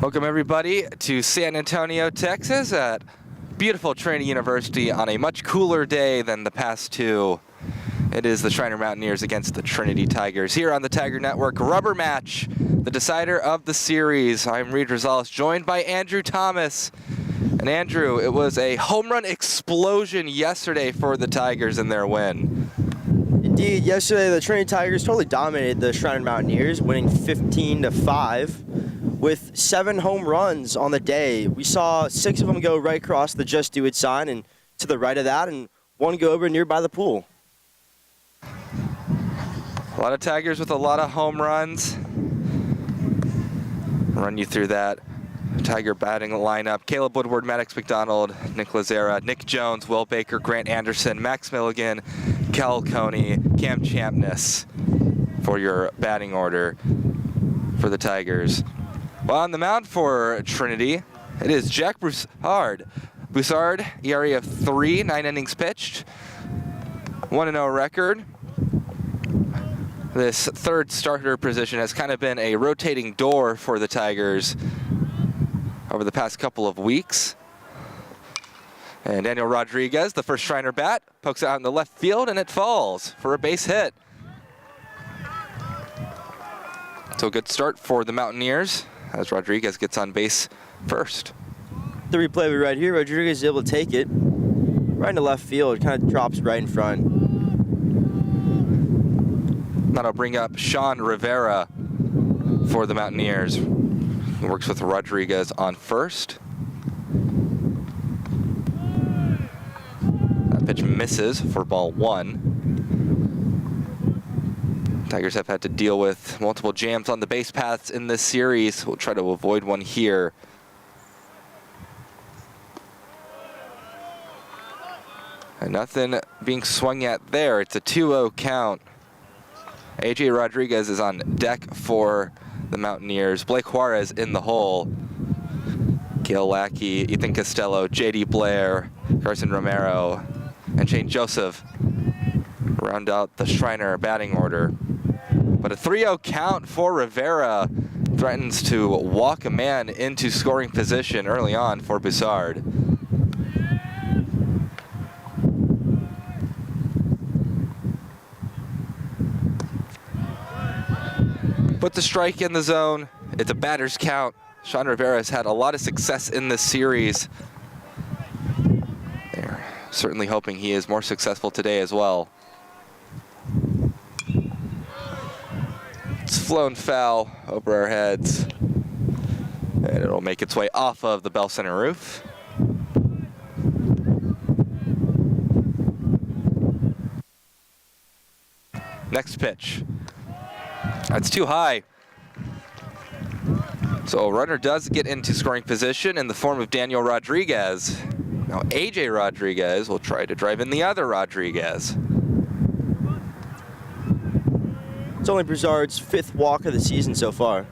Welcome everybody to San Antonio, Texas at beautiful Trinity University on a much cooler day than the past two. It is the Schreiner Mountaineers against the Trinity Tigers here on the Tiger Network rubber match, the decider of the series. I'm Reed Rosales, joined by Andrew Thomas. And Andrew, it was a home run explosion yesterday for the Tigers in their win. Indeed, yesterday the Trinity Tigers totally dominated the Schreiner Mountaineers, winning 15-5 with 7 home runs on the day. We saw 6 of them go right across the Just Do It sign and to the right of that, and 1 go over nearby the pool. A lot of Tigers with a lot of home runs. Run you through that Tiger batting lineup. Caleb Woodward, Maddox McDonald, Nick Lazera, Nick Jones, Will Baker, Grant Anderson, Max Milligan, Cal Coney, Cam Champness for your batting order for the Tigers. Well, on the mound for Trinity, it is Jack Broussard. Broussard, ERA of 3, 9 innings pitched, 1-0 record. This third starter position has kind of been a rotating door for the Tigers over the past couple of weeks. And Daniel Rodriguez, the first Schreiner bat, pokes it out in the left field and it falls for a base hit. So a good start for the Mountaineers as Rodriguez gets on base first. The replay we right here, Rodriguez is able to take it right into left field. It kind of drops right in front. That'll bring up Sean Rivera for the Mountaineers. He works with Rodriguez on first. That pitch misses for ball 1. Tigers have had to deal with multiple jams on the base paths in this series. We'll try to avoid one here. And nothing being swung at there. It's a 2-0 count. AJ Rodriguez is on deck for the Mountaineers. Blake Juarez in the hole. Cale Lackey, Ethan Costello, JD Blair, Carson Romero, and Shane Joseph round out the Schreiner batting order. But a 3-0 count for Rivera threatens to walk a man into scoring position early on for Broussard. Put the strike in the zone. It's a batter's count. Sean Rivera has had a lot of success in this series. They're certainly hoping he is more successful today as well. It's flown foul over our heads. And it'll make its way off of the Bell Center roof. Next pitch. That's too high. So a runner does get into scoring position in the form of Daniel Rodriguez. Now AJ Rodriguez will try to drive in the other Rodriguez. It's only Broussard's 5th walk of the season so far.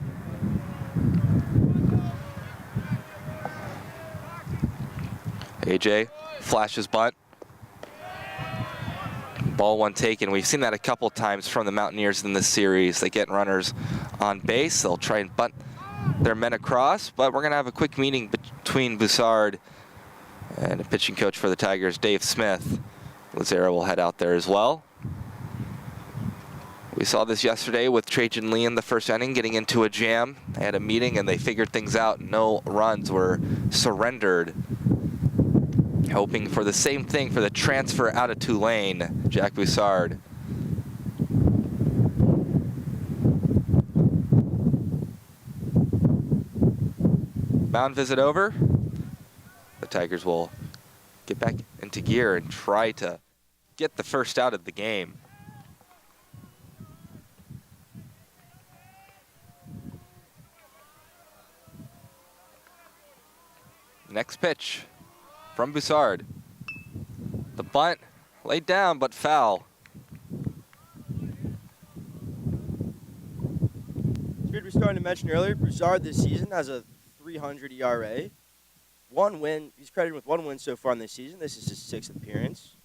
AJ flashes bunt. Ball 1 taken. We've seen that a couple times from the Mountaineers in this series. They get runners on base. They'll try and bunt their men across, but we're going to have a quick meeting between Broussard and a pitching coach for the Tigers, Dave Smith. Lazera will head out there as well. We saw this yesterday with Trajan Lee in the first inning getting into a jam. They had a meeting and they figured things out. No runs were surrendered. Hoping for the same thing for the transfer out of Tulane, Jack Broussard. Mound visit over. The Tigers will get back into gear and try to get the first out of the game. Next pitch from Broussard. The bunt laid down, but foul. As we were starting to mention earlier, Broussard this season has a 300 ERA. 1 win. He's credited with 1 win so far in this season. This is his 6th appearance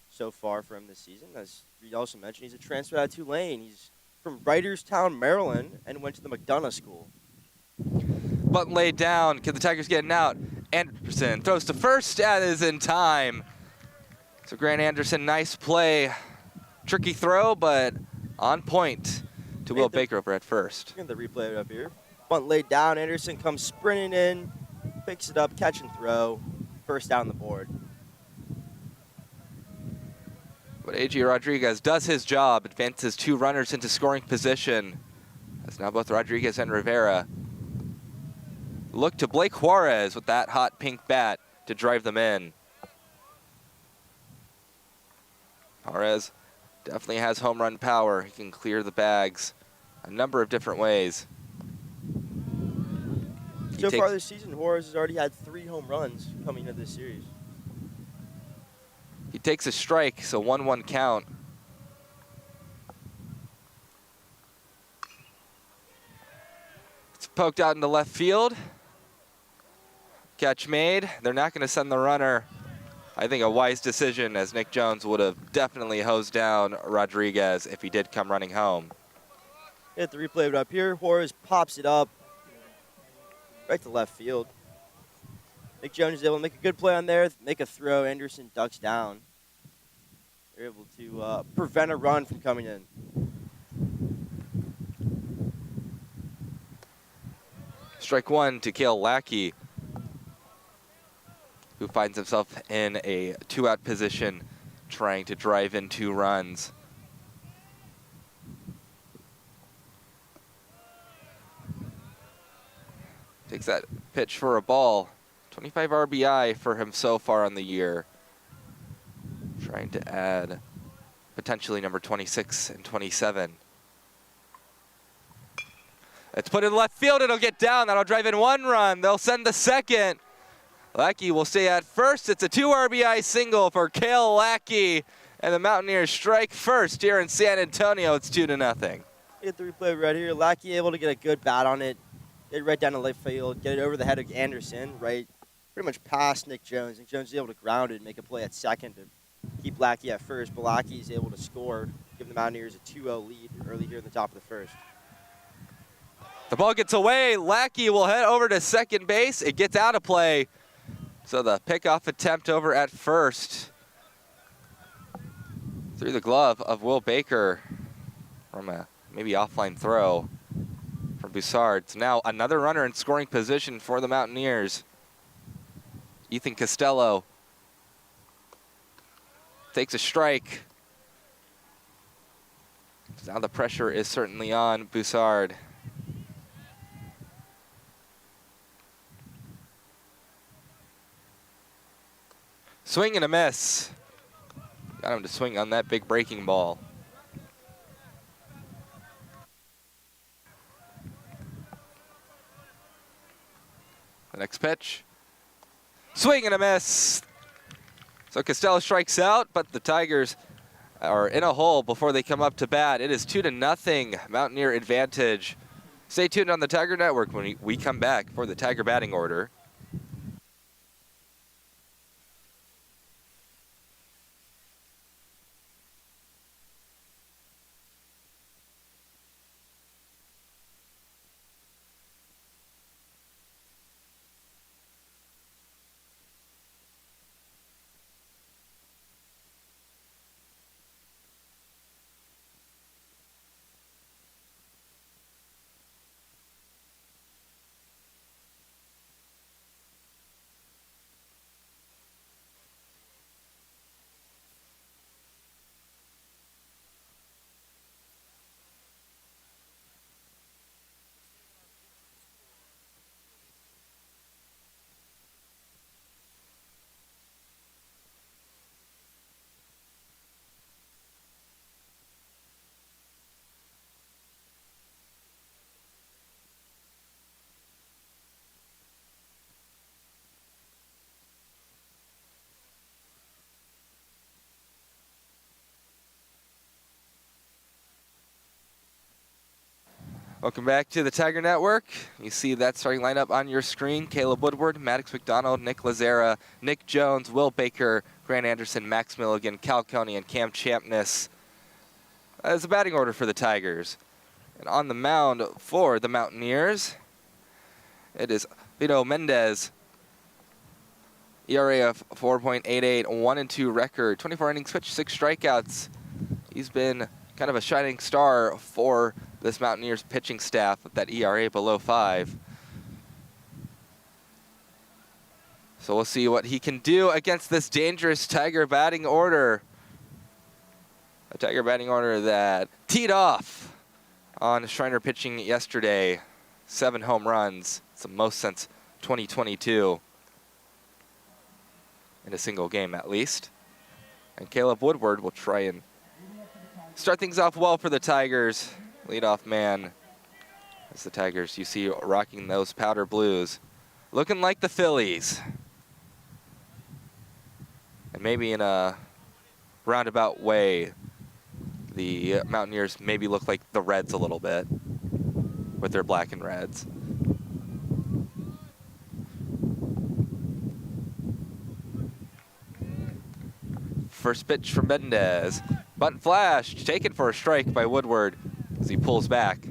so far for him this season. As Reed also mentioned, he's a transfer out of Tulane. He's from Writerstown, Maryland, and went to the McDonough School. Bunt laid down. Can the Tigers get it out? Anderson throws to first. That is in time. So Grant Anderson, nice play. Tricky throw, but on point to Will Baker over at first. Look at the replay up here. Bunt laid down. Anderson comes sprinting in, picks it up, catch and throw. First down the board. But A.J. Rodriguez does his job, advances 2 runners into scoring position. That's now both Rodriguez and Rivera. Look to Blake Juarez with that hot pink bat to drive them in. Juarez definitely has home run power. He can clear the bags a number of different ways. So far this season, Juarez has already had 3 home runs coming into this series. He takes a strike, so 1-1 count. It's poked out into left field. Catch made. They're not going to send the runner. I think a wise decision, as Nick Jones would have definitely hosed down Rodriguez if he did come running home. Hit the replay up here. Juarez pops it up right to left field. Nick Jones is able to make a good play on there, make a throw. Anderson ducks down. They're able to prevent a run from coming in. Strike 1 to Cale Lackey, who finds himself in a 2-out position trying to drive in 2 runs. Takes that pitch for a ball. 25 RBI for him so far on the year. Trying to add potentially number 26 and 27. It's put in left field. It'll get down. That'll drive in 1 run. They'll send the second. Lackey will stay at first. It's a 2 RBI single for Cale Lackey. And the Mountaineers strike first here in San Antonio. It's 2-0. Get the replay right here. Lackey able to get a good bat on it. Get it right down to left field. Get it over the head of Anderson, right pretty much past Nick Jones. Nick Jones is able to ground it and make a play at second to keep Lackey at first. But Lackey is able to score, give the Mountaineers a 2-0 lead early here in the top of the first. The ball gets away. Lackey will head over to second base. It gets out of play. So the pickoff attempt over at first through the glove of Will Baker from a maybe offline throw from Boussard. So now another runner in scoring position for the Mountaineers. Ethan Costello takes a strike. So now the pressure is certainly on Boussard. Swing and a miss. Got him to swing on that big breaking ball. The next pitch. Swing and a miss. So Costello strikes out, but the Tigers are in a hole before they come up to bat. It is 2-0, Mountaineer advantage. Stay tuned on the Tiger Network when we come back for the Tiger batting order. Welcome back to the Tiger Network. You see that starting lineup on your screen. Caleb Woodward, Maddox McDonald, Nick Lazera, Nick Jones, Will Baker, Grant Anderson, Max Milligan, Cal Coney, and Cam Champness. As a batting order for the Tigers. And on the mound for the Mountaineers, It is Vito Mendez. ERA of 4.88, 1-2 record, 24 innings pitched, 6 strikeouts. He's been kind of a shining star for this Mountaineers pitching staff with that ERA below 5. So we'll see what he can do against this dangerous Tiger batting order. A Tiger batting order that teed off on Schreiner pitching yesterday. 7 home runs. It's the most since 2022. In a single game, at least. And Caleb Woodward will try and start things off well for the Tigers. Leadoff man. As the Tigers, you see, rocking those powder blues. Looking like the Phillies. And maybe in a roundabout way, the Mountaineers maybe look like the Reds a little bit with their black and reds. First pitch from Mendez. Bunt flashed, taken for a strike by Woodward as he pulls back.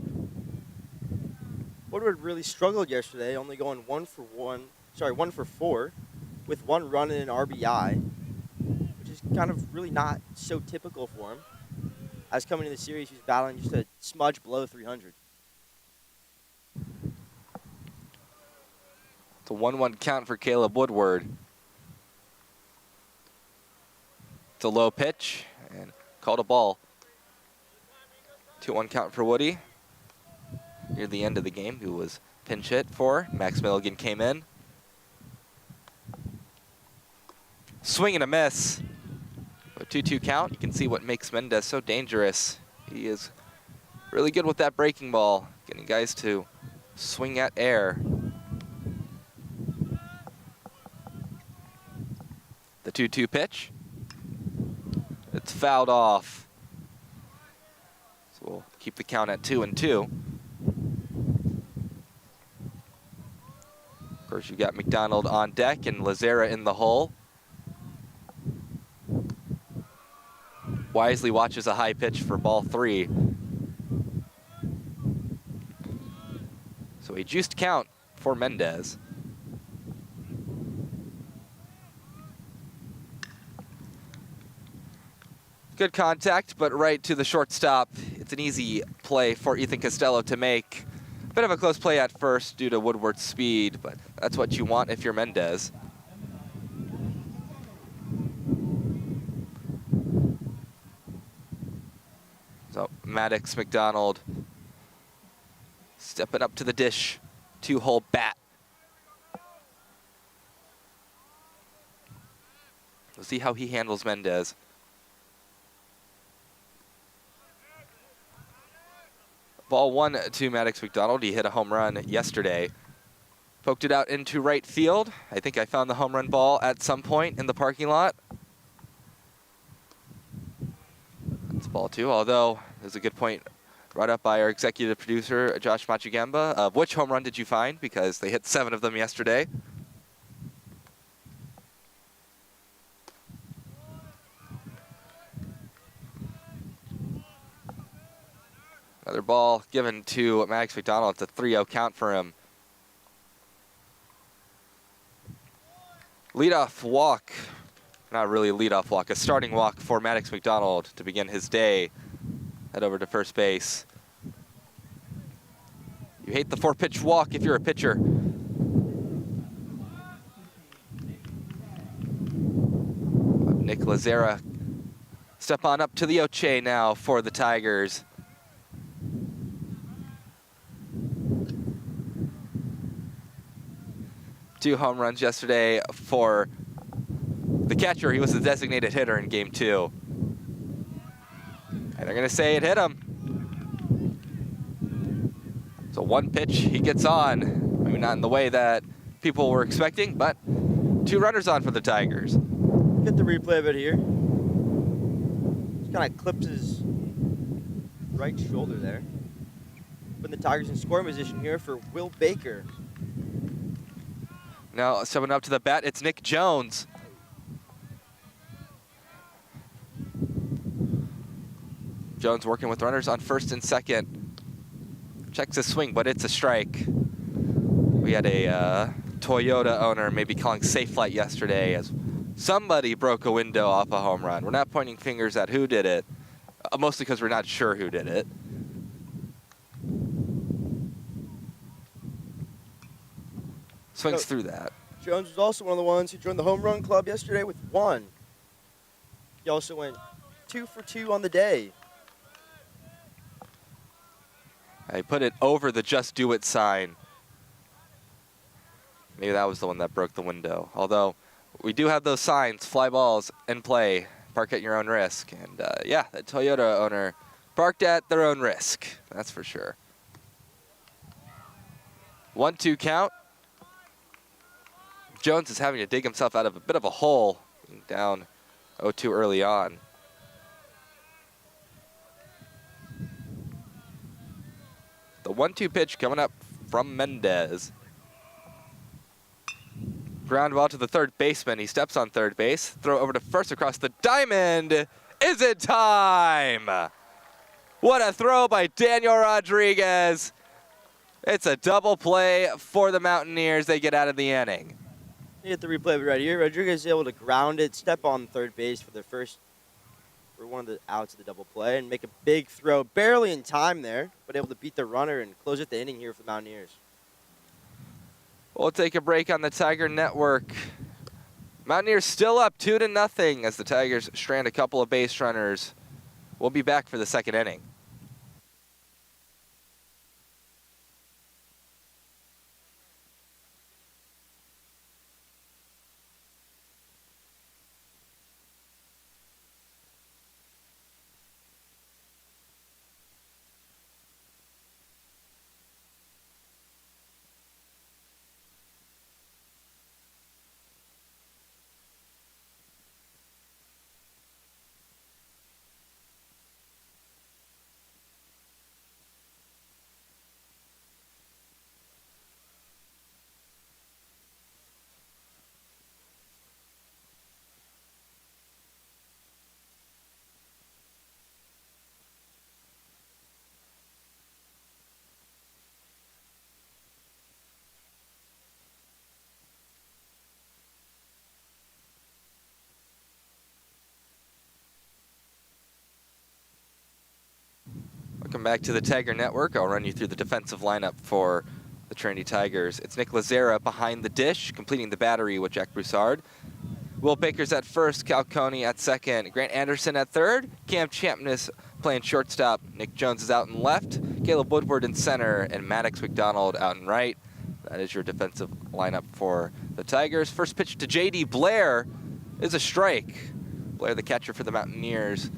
Woodward really struggled yesterday, only going 1 for 4, with 1 run and an RBI, which is kind of really not so typical for him. As coming into the series, he's battling just a smudge below 300. It's a 1-1 count for Caleb Woodward. It's a low pitch and called a ball. 2-1 count for Woody. Near the end of the game, who was pinch hit for. Max Milligan came in. Swing and a miss. A 2-2 count. You can see what makes Mendez so dangerous. He is really good with that breaking ball, getting guys to swing at air. The 2-2 pitch. It's fouled off. So we'll keep the count at 2-2. Of course, you've got McDonald on deck and Lazera in the hole. Wisely watches a high pitch for ball 3. So a juiced count for Mendez. Good contact, but right to the shortstop. It's an easy play for Ethan Costello to make. Bit of a close play at first due to Woodward's speed, but that's what you want if you're Mendez. So Maddox, McDonald, stepping up to the dish, 2-hole bat. We'll see how he handles Mendez. Ball 1 to Maddox McDonald. He hit a home run yesterday. Poked it out into right field. I think I found the home run ball at some point in the parking lot. That's ball 2, although there's a good point brought up by our executive producer, Josh Machigamba, of which home run did you find? Because they hit 7 of them yesterday. Another ball given to Maddox McDonald. It's a 3-0 count for him. Leadoff walk. Not really a leadoff walk, a starting walk for Maddox McDonald to begin his day. Head over to first base. You hate the 4-pitch walk if you're a pitcher. Nick Lazera step on up to the Oche now for the Tigers. Two home runs yesterday for the catcher. He was the designated hitter in game 2. And they're going to say it hit him. So 1 pitch, he gets on. Maybe not in the way that people were expecting, but 2 runners on for the Tigers. Get the replay of it here. Just kind of clips his right shoulder there. Putting the Tigers in scoring position here for Will Baker. Now stepping up to the bat, it's Nick Jones. Jones working with runners on first and second. Checks his swing, but it's a strike. We had a Toyota owner maybe calling safe flight yesterday as somebody broke a window off a home run. We're not pointing fingers at who did it, mostly because we're not sure who did it. Swings through that. Jones was also one of the ones who joined the home run club yesterday with 1. He also went 2 for 2 on the day. I put it over the just do it sign. Maybe that was the one that broke the window. Although we do have those signs, fly balls in play, park at your own risk. And yeah, the Toyota owner parked at their own risk. That's for sure. 1-2 count. Jones is having to dig himself out of a bit of a hole, being down 0-2 early on. The 1-2 pitch coming up from Mendez. Ground ball to the third baseman. He steps on third base. Throw over to first across the diamond. Is it time? What a throw by Daniel Rodriguez. It's a double play for the Mountaineers. They get out of the inning. You get the replay of it right here. Rodriguez is able to ground it, step on third base for one of the outs of the double play, and make a big throw, barely in time there, but able to beat the runner and close out the inning here for the Mountaineers. We'll take a break on the Tiger Network. Mountaineers still up 2-0 as the Tigers strand a couple of base runners. We'll be back for the second inning. Welcome back to the Tiger Network. I'll run you through the defensive lineup for the Trinity Tigers. It's Nick Lazera behind the dish, completing the battery with Jack Broussard. Will Baker's at first, Cal Coney at second, Grant Anderson at third, Cam Champness playing shortstop, Nick Jones is out in left, Caleb Woodward in center, and Maddox McDonald out in right. That is your defensive lineup for the Tigers. First pitch to J.D. Blair is a strike. Blair, the catcher for the Mountaineers,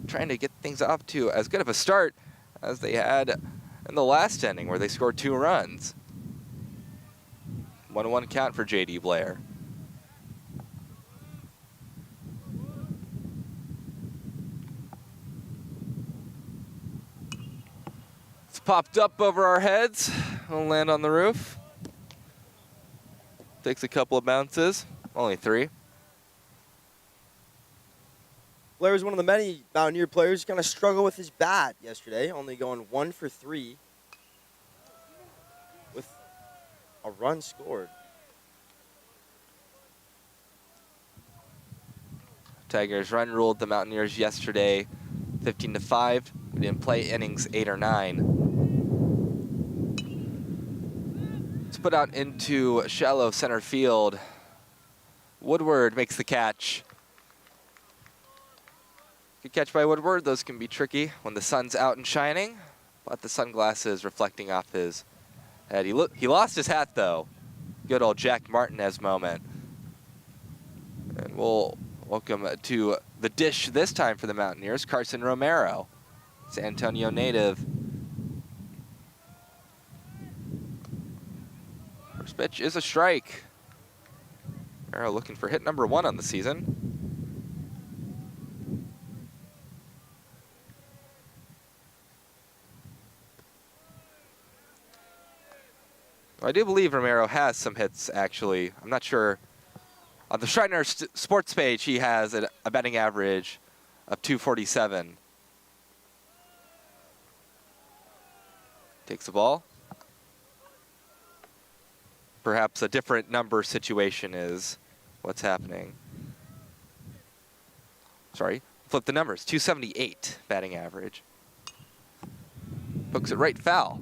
trying to get things off to as good of a start as they had in the last inning where they scored 2 runs. 1-1 count for J.D. Blair. It's popped up over our heads. It'll land on the roof. Takes a couple of bounces, only 3. Blair was one of the many Mountaineer players who kind of struggled with his bat yesterday, only going 1 for 3 with a run scored. Tigers run ruled the Mountaineers yesterday 15-5. We didn't play innings 8 or 9. It's put out into shallow center field. Woodward makes the catch. Good catch by Woodward. Those can be tricky when the sun's out and shining, but the sunglasses reflecting off his head. He lost his hat though. Good old Jack Martinez moment. And we'll welcome to the dish this time for the Mountaineers, Carson Romero, San Antonio native. First pitch is a strike. Romero looking for hit number 1 on the season. I do believe Romero has some hits, actually. I'm not sure. On the Schreiner sports page, he has a batting average of 247. Takes the ball. perhaps a different number situation is what's happening. Sorry, flip the numbers. 278 batting average. Hooks it right, foul.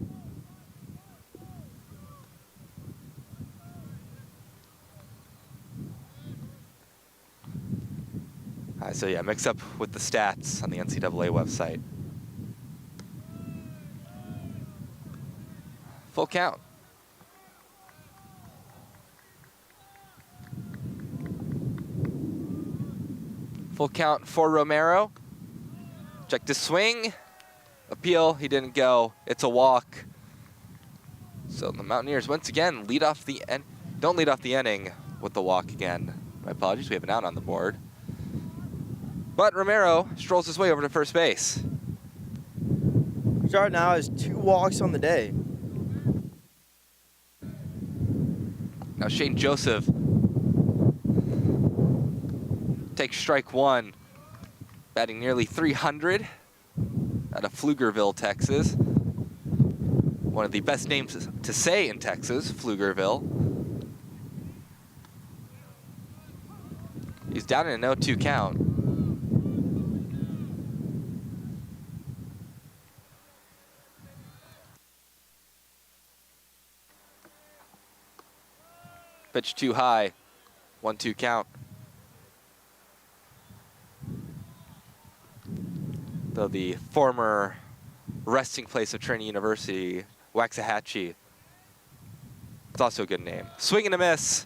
So yeah, mix up with the stats on the NCAA website. Full count. Full count for Romero. Check to swing. Appeal, he didn't go. It's a walk. So the Mountaineers once again don't lead off the inning with the walk again. My apologies, we have an out on the board. But Romero strolls his way over to first base. Broussard now has 2 walks on the day. Now Shane Joseph takes strike 1, batting nearly 300 out of Pflugerville, Texas. One of the best names to say in Texas, Pflugerville. He's down in an 0-2 count. Pitch too high, 1-2 count. Though the former resting place of Trinity University, Waxahachie, it's also a good name. Swing and a miss.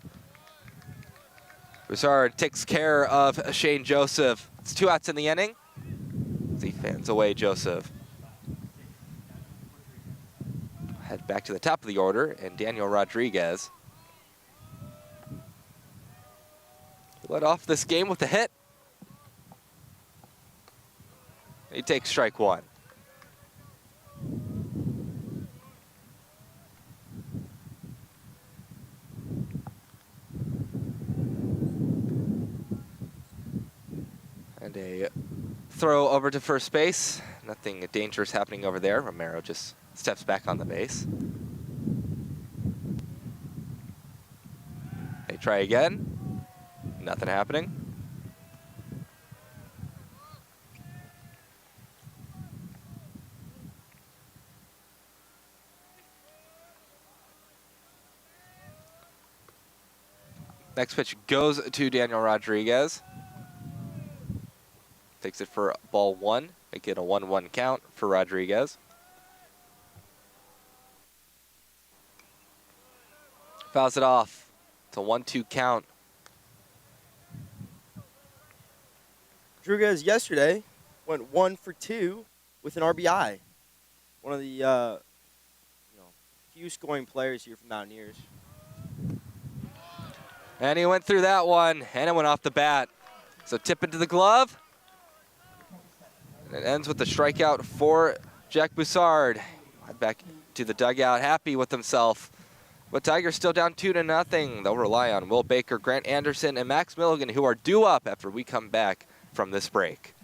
Broussard takes care of Shane Joseph. It's 2 outs in the inning. As he fans away Joseph. Head back to the top of the order, and Daniel Rodriguez led off this game with a hit. He takes strike 1. And a throw over to first base. Nothing dangerous happening over there. Romero just steps back on the base. They try again. Nothing happening. Next pitch goes to Daniel Rodriguez. Takes it for ball 1. Make it a 1-1 count for Rodriguez. Fouls it off. It's a 1-2 count. Rodriguez yesterday went 1 for 2 with an RBI. One of the few scoring players here from Mountaineers. And he went through that one, and it went off the bat. So tip into the glove. And it ends with the strikeout for Jack Broussard. Back to the dugout, happy with himself. But Tigers still down 2-0. They'll rely on Will Baker, Grant Anderson, and Max Milligan, who are due up after we come back from this break.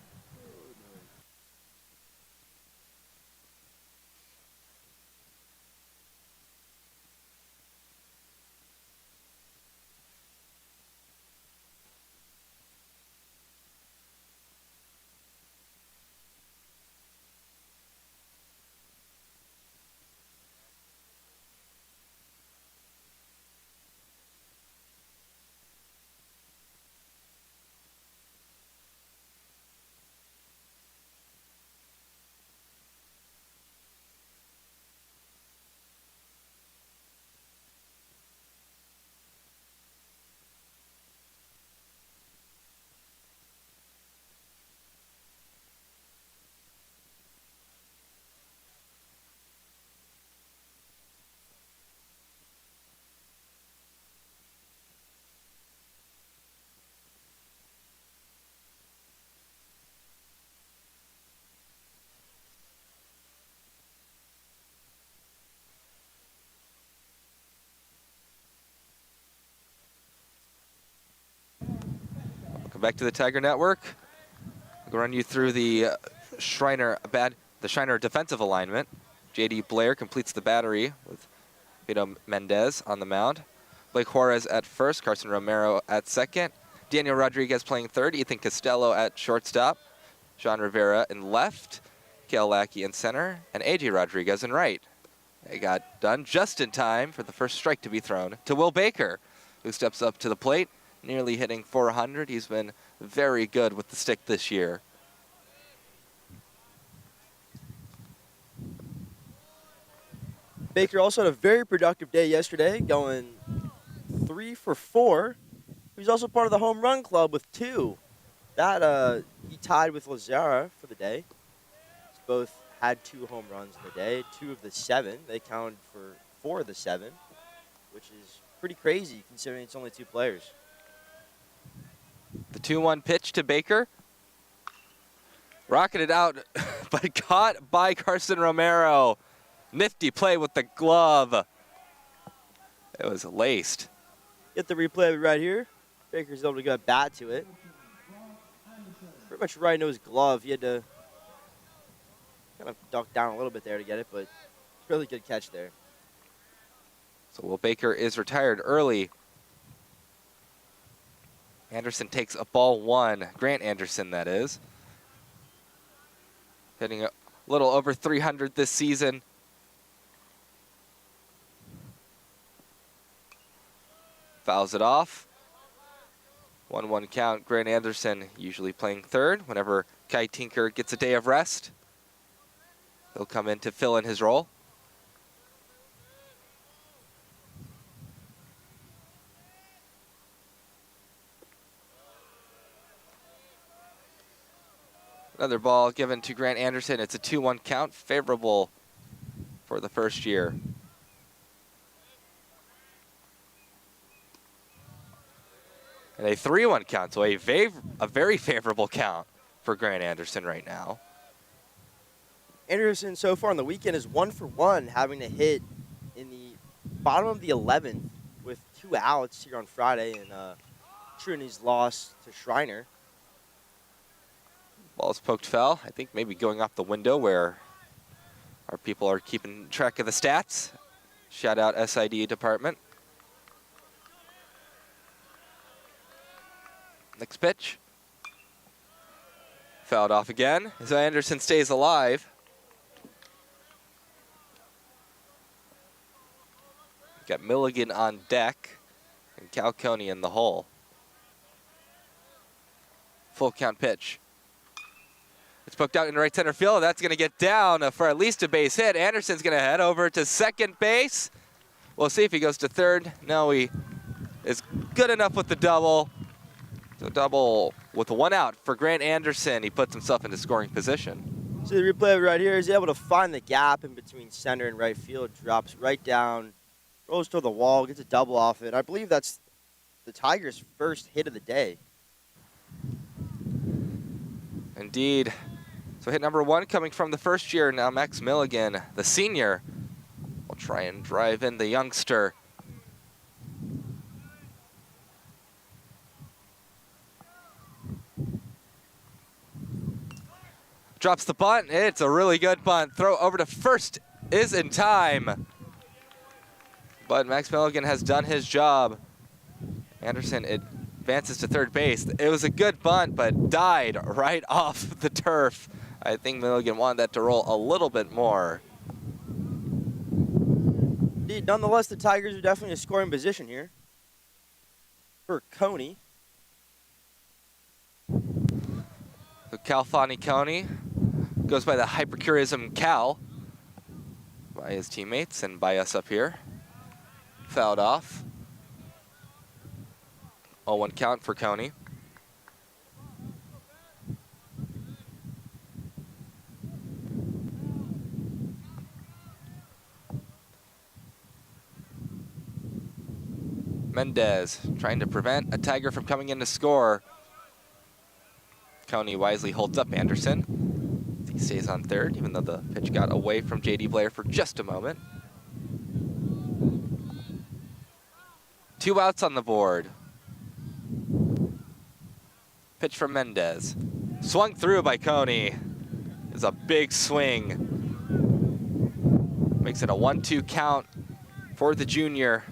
Back to the Tiger Network. We'll run you through the Schreiner defensive alignment. J.D. Blair completes the battery with Vito Mendez on the mound. Blake Juarez at first, Carson Romero at second, Daniel Rodriguez playing third, Ethan Costello at shortstop, Sean Rivera in left, Kale Lackey in center, and AJ Rodriguez in right. They got done just in time for the first strike to be thrown to Will Baker, who steps up to the plate, nearly hitting .400. He's been very good with the stick this year. Baker also had a very productive day yesterday, going 3 for 4. He was also part of the home run club with 2. That he tied with Lazara for the day. Both had 2 home runs in the day, 2 of the 7. They counted for 4 of the 7, which is pretty crazy considering it's only 2 players. The 2-1 pitch to Baker. Rocketed out, but caught by Carson Romero. Nifty play with the glove. It was laced. Get the replay of it right here. Baker's able to go bat to it. Pretty much right into his glove. He had to kind of duck down a little bit there to get it, but really good catch there. So Will Baker is retired early. Anderson takes a ball 1. Grant Anderson, that is. Hitting a little over 300 this season. Fouls it off. 1-1 count. Grant Anderson usually playing third. Whenever Kai Tinker gets a day of rest, he'll come in to fill in his role. Another ball given to Grant Anderson. It's a 2-1 count, favorable for the first year. And a 3-1 count, so a very favorable count for Grant Anderson right now. Anderson so far on the weekend is 1 for 1, having to hit in the bottom of the 11th with 2 outs here on Friday in Trinity's loss to Schreiner. Ball's poked foul. I think maybe going off the window where our people are keeping track of the stats. Shout out SID department. Next pitch. Fouled off again. So Anderson stays alive. Got Milligan on deck and Cal Coney in the hole. Full count pitch. It's poked out in right center field. That's going to get down for at least a base hit. Anderson's going to head over to second base. We'll see if he goes to third. No, he is good enough with the double. So double with 1 out for Grant Anderson. He puts himself into scoring position. So the replay of it right here is able to find the gap in between center and right field. Drops right down, rolls toward the wall, gets a double off it. I believe that's the Tigers' first hit of the day. Indeed. So hit number 1 coming from the first year. Now Max Milligan, the senior, will try and drive in the youngster. Drops the bunt. It's a really good bunt. Throw over to first is in time. But Max Milligan has done his job. Anderson advances to third base. It was a good bunt, but died right off the turf. I think Milligan wanted that to roll a little bit more. Indeed, nonetheless, the Tigers are definitely in a scoring position here for Coney. So Calfani Coney goes by the Hypercurism Cal by his teammates and by us up here. Fouled off. 0-1 count for Coney. Mendez trying to prevent a Tiger from coming in to score. Coney wisely holds up Anderson. He stays on third, even though the pitch got away from J.D. Blair for just a moment. 2 outs on the board. Pitch from Mendez. Swung through by Coney. It's a big swing. Makes it a 1-2 count for the junior.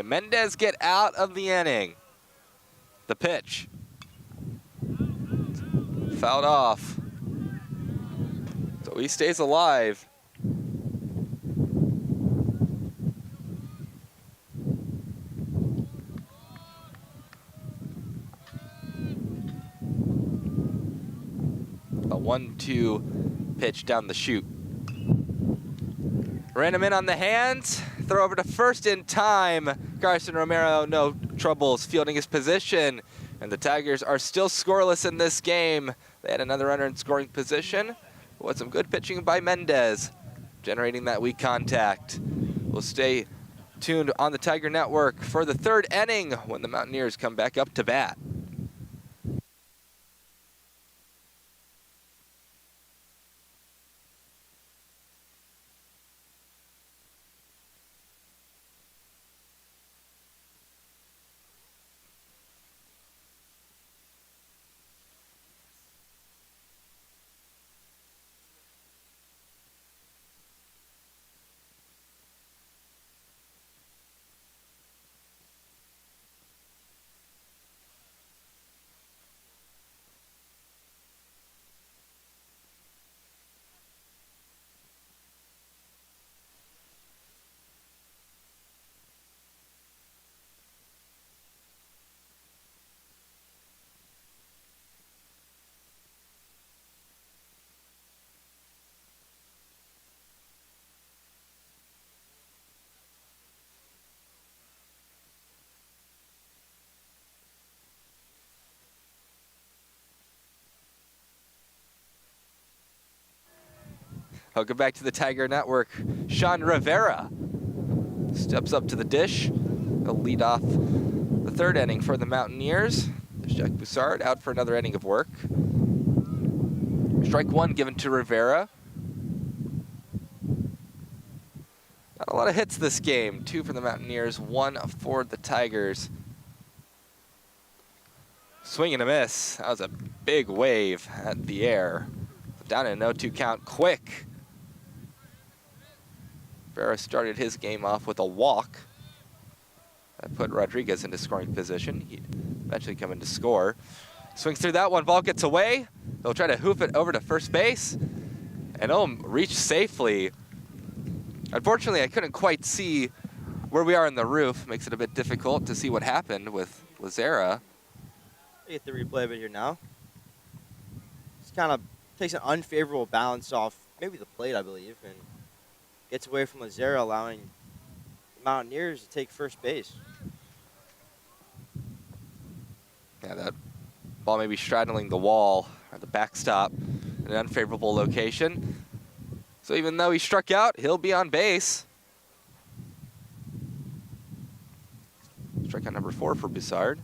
Can Mendez get out of the inning? The pitch. Fouled off. So he stays alive. A 1-2 pitch down the chute. Ran him in on the hands. Throw over to first in time. Carson Romero, no troubles fielding his position. And the Tigers are still scoreless in this game. They had another runner in scoring position. With some good pitching by Mendez, generating that weak contact. We'll stay tuned on the Tiger Network for the third inning when the Mountaineers come back up to bat. Welcome back to the Tiger Network. Sean Rivera steps up to the dish. He'll lead off the third inning for the Mountaineers. Jack Boussard out for another inning of work. Strike one given to Rivera. Not a lot of hits this game. 2 for the Mountaineers, 1 for the Tigers. Swing and a miss. That was a big wave at the air. Down in an 0-2 count quick. Rivera started his game off with a walk. That put Rodriguez into scoring position. He'd eventually come in to score. Swings through that one, ball gets away. They'll try to hoof it over to first base. And it'll reach safely. Unfortunately, I couldn't quite see where we are in the roof. Makes it a bit difficult to see what happened with Lazera. I get the replay of it here now. Just kind of takes an unfavorable bounce off maybe the plate, I believe, and gets away from Lazera, allowing the Mountaineers to take first base. Yeah, that ball may be straddling the wall or the backstop in an unfavorable location. So even though he struck out, he'll be on base. Strikeout number 4 for Boussard.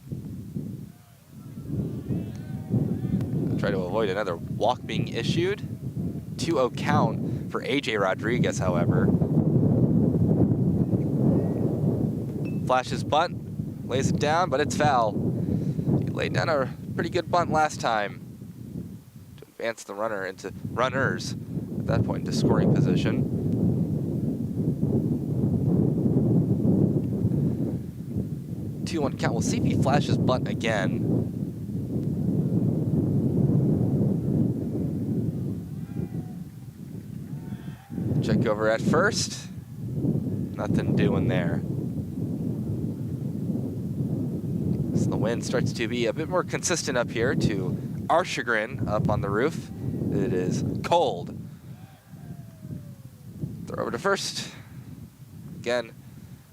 Try to avoid another walk being issued. 2-0 count for AJ Rodriguez, however. Flashes bunt, lays it down, but it's foul. He laid down a pretty good bunt last time to advance the runner into runners at that point into scoring position. Two one count. We'll see if he flashes bunt again. Check over at first. Nothing doing there. So the wind starts to be a bit more consistent up here to our chagrin up on the roof. It is cold. Throw over to first. Again,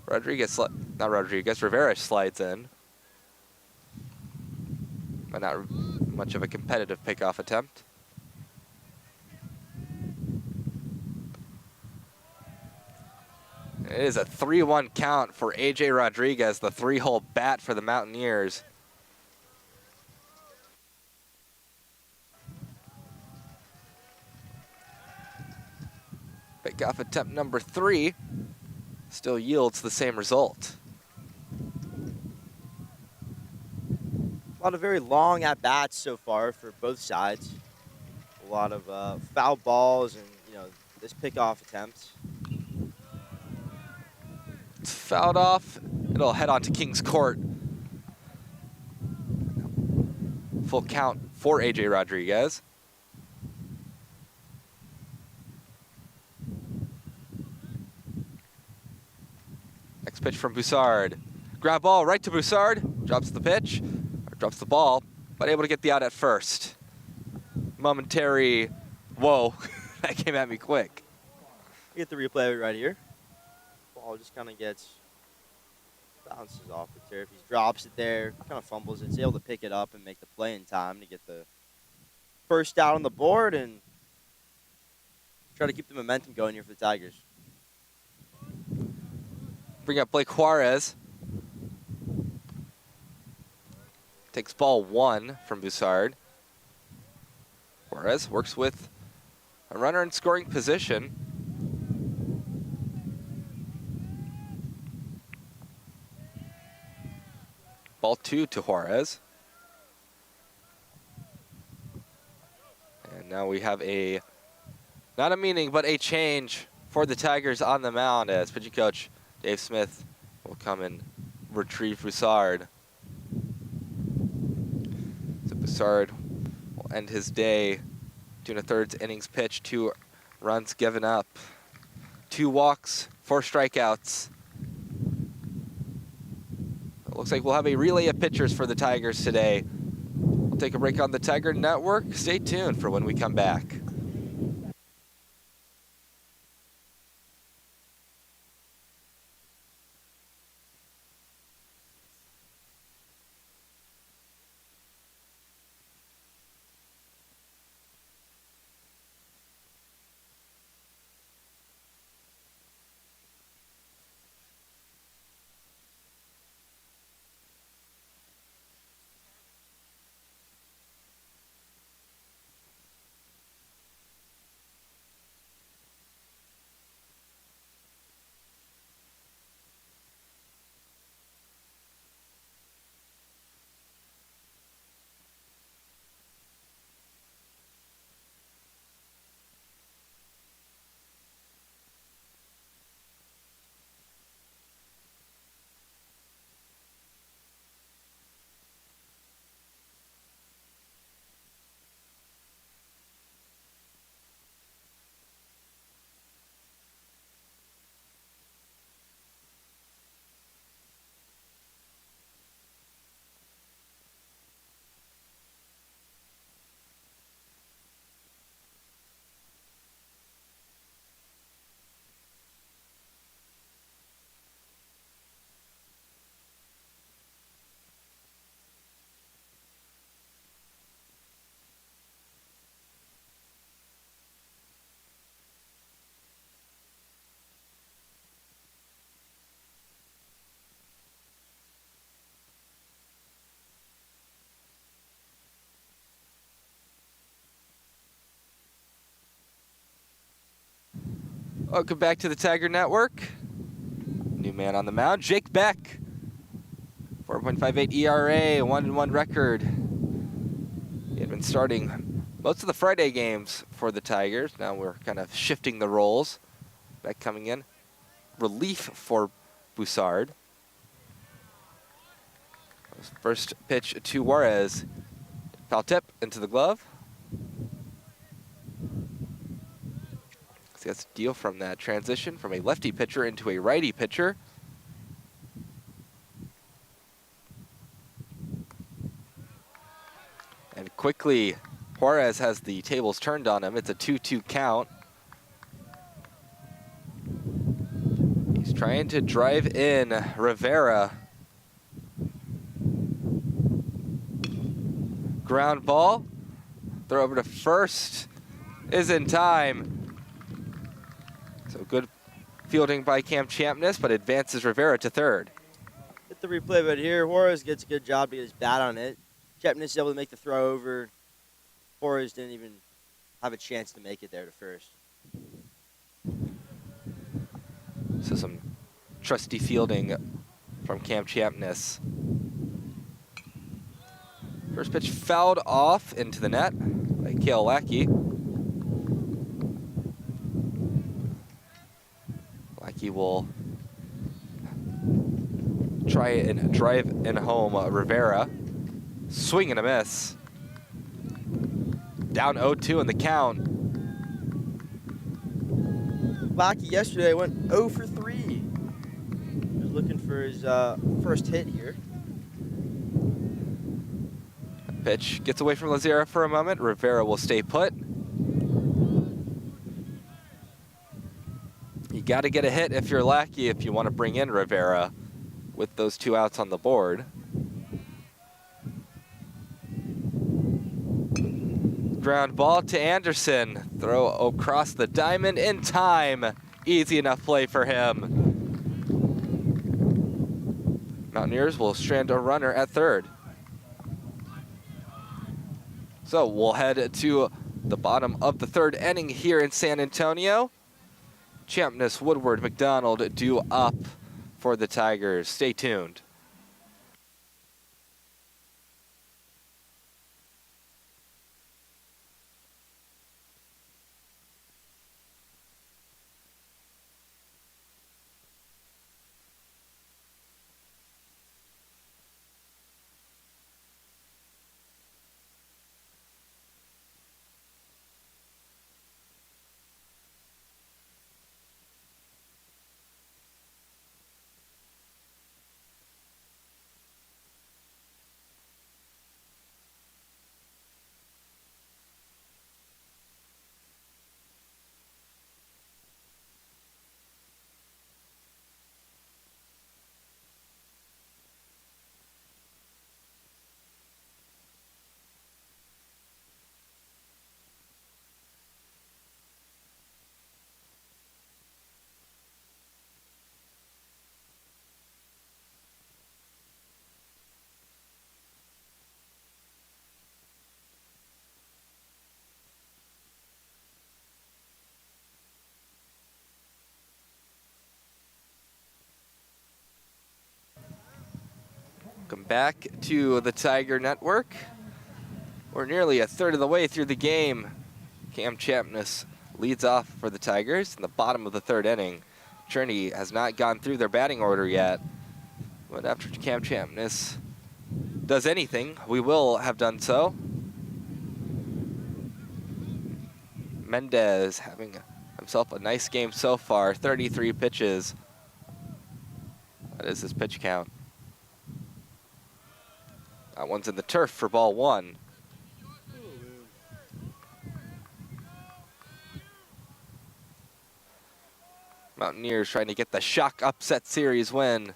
Rivera slides in. But not much of a competitive pickoff attempt. It is a 3-1 count for AJ Rodriguez, the 3-hole bat for the Mountaineers. Pickoff attempt number 3 still yields the same result. A lot of very long at-bats so far for both sides. A lot of foul balls and, this pickoff attempts. It's fouled off. It'll head on to King's Court. Full count for AJ Rodriguez. Next pitch from Boussard. Ground ball right to Boussard. Drops the pitch, or drops the ball, but able to get the out at first. Momentary, whoa, that came at me quick. You get the replay of it right here. Ball just kind of bounces off the turf. He drops it there, kind of fumbles it. He's able to pick it up and make the play in time to get the first out on the board and try to keep the momentum going here for the Tigers. Bring up Blake Juarez. Takes ball 1 from Boussard. Juarez works with a runner in scoring position. Ball 2 to Juarez. And now we have not a meaning, but a change for the Tigers on the mound as pitching coach Dave Smith will come and retrieve Boussard. So Boussard will end his day, 2 1/3 innings pitched, 2 runs given up, 2 walks, 4 strikeouts. It looks like we'll have a relay of pitchers for the Tigers today. We'll take a break on the Tiger Network. Stay tuned for when we come back. Welcome back to the Tiger Network. New man on the mound, Jake Beck. 4.58 ERA, 1-1 record. He had been starting most of the Friday games for the Tigers. Now we're kind of shifting the roles. Beck coming in. Relief for Boussard. First pitch to Juarez. Foul tip into the glove. So that's a deal from that transition from a lefty pitcher into a righty pitcher. And quickly, Juarez has the tables turned on him. It's a 2-2 count. He's trying to drive in Rivera. Ground ball. Throw over to first is in time. So good fielding by Cam Champness, but advances Rivera to third. Get the replay of it here. Juarez gets a good job to get his bat on it. Champness is able to make the throw over. Juarez didn't even have a chance to make it there to first. So some trusty fielding from Cam Champness. First pitch fouled off into the net by Cale Lackey. Lackey will try and drive in home Rivera. Swing and a miss. Down 0-2 in the count. Lackey yesterday went 0 for 3. He was looking for his first hit here. Pitch gets away from Lazera for a moment. Rivera will stay put. You got to get a hit if you're Lackey if you want to bring in Rivera with those 2 outs on the board. Ground ball to Anderson. Throw across the diamond in time. Easy enough play for him. Mountaineers will strand a runner at third. So we'll head to the bottom of the third inning here in San Antonio. Champness, Woodward, McDonald due up for the Tigers. Stay tuned. Welcome back to the Tiger Network. We're nearly a third of the way through the game. Cam Champness leads off for the Tigers in the bottom of the third inning. Trinity has not gone through their batting order yet, but after Cam Champness does anything, we will have done so. Mendez having himself a nice game so far, 33 pitches. That is his pitch count. That one's in the turf for ball 1. Mountaineers trying to get the shock upset series win.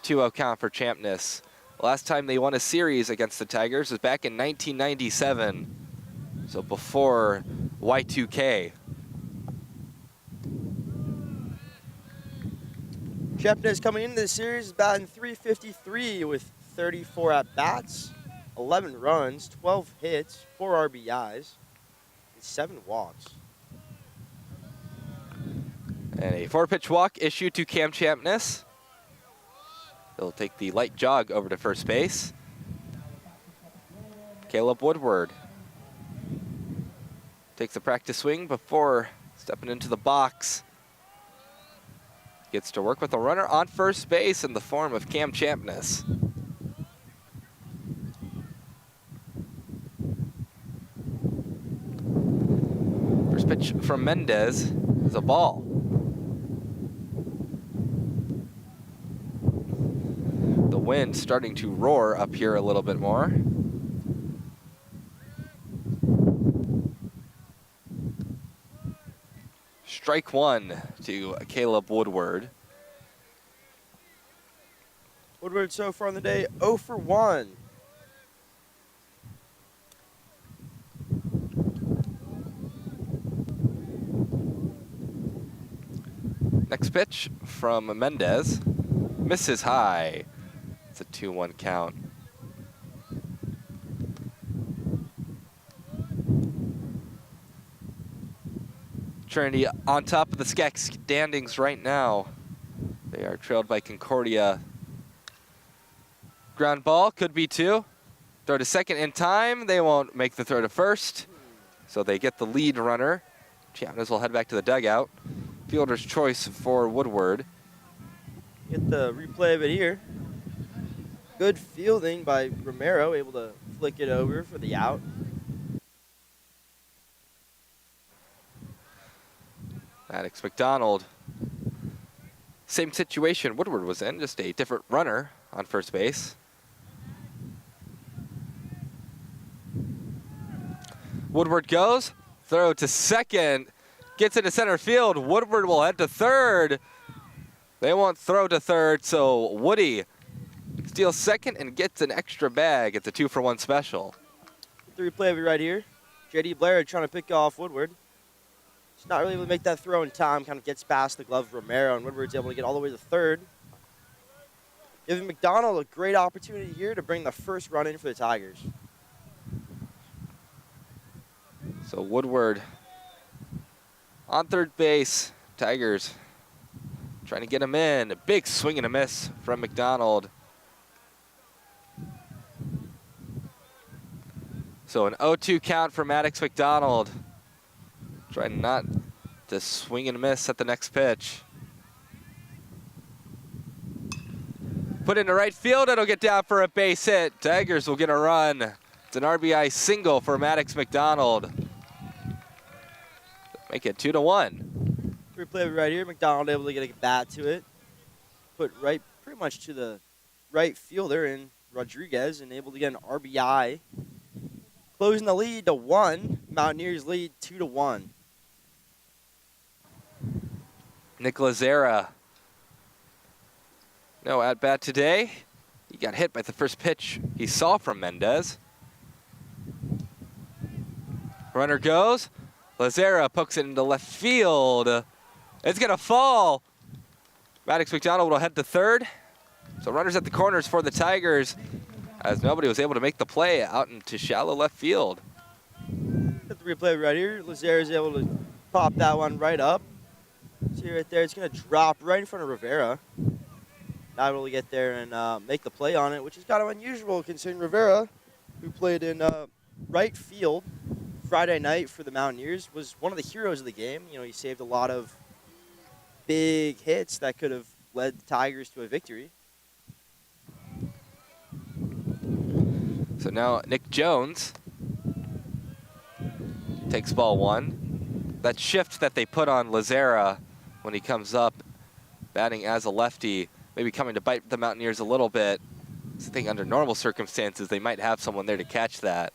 2-0 count for Champness. Last time they won a series against the Tigers was back in 1997. So before Y2K. Champness coming into the series is batting .353 with 34 at-bats, 11 runs, 12 hits, 4 RBIs, and 7 walks. And a 4-pitch walk issued to Cam Champness. He'll take the light jog over to first base. Caleb Woodward takes a practice swing before stepping into the box. Gets to work with a runner on first base in the form of Cam Champness. First pitch from Mendez is a ball. The wind starting to roar up here a little bit more. Strike 1 to Caleb Woodward. Woodward so far on the day, 0 for 1. Next pitch from Mendez. Misses high. It's a 2-1 count. Trinity on top of the SCAC standings right now. They are trailed by Concordia. Ground ball, could be 2. Throw to second in time. They won't make the throw to first. So they get the lead runner. Champness will head back to the dugout. Fielder's choice for Woodward. Get the replay of it here. Good fielding by Romero, able to flick it over for the out. Maddox McDonald. Same situation Woodward was in, just a different runner on first base. Woodward goes, throw to second, gets into center field. Woodward will head to third. They won't throw to third, so Woody steals second and gets an extra bag. It's a 2-for-1 special. The replay of it right here. J.D. Blair trying to pick off Woodward. He's not really able to make that throw in time. Kind of gets past the glove of Romero, and Woodward's able to get all the way to third. Giving McDonald a great opportunity here to bring the first run in for the Tigers. So Woodward on third base. Tigers trying to get him in. A big swing and a miss from McDonald. So an 0-2 count for Maddox McDonald. Trying not to swing and miss at the next pitch. Put into right field, it'll get down for a base hit. Tigers will get a run. It's an RBI single for Maddox McDonald. Make it 2-1. Replay of it right here. McDonald able to get a bat to it. Put right pretty much to the right fielder in Rodriguez and able to get an RBI. Closing the lead to 1. Mountaineers lead 2-1. Nick Lazera. No at bat today. He got hit by the first pitch he saw from Mendez. Runner goes. Lazera pokes it into left field. It's gonna fall. Maddox McDonald will head to third. So runners at the corners for the Tigers, as nobody was able to make the play out into shallow left field. Got the replay right here. Lazera is able to pop that one right up. See right there, it's gonna drop right in front of Rivera. Not able to get there and make the play on it, which is kind of unusual considering Rivera, who played in right field Friday night for the Mountaineers, was one of the heroes of the game. You know, he saved a lot of big hits that could have led the Tigers to a victory. So now Nick Jones takes ball 1. That shift that they put on Lazera when he comes up batting as a lefty, maybe coming to bite the Mountaineers a little bit. I think under normal circumstances, they might have someone there to catch that.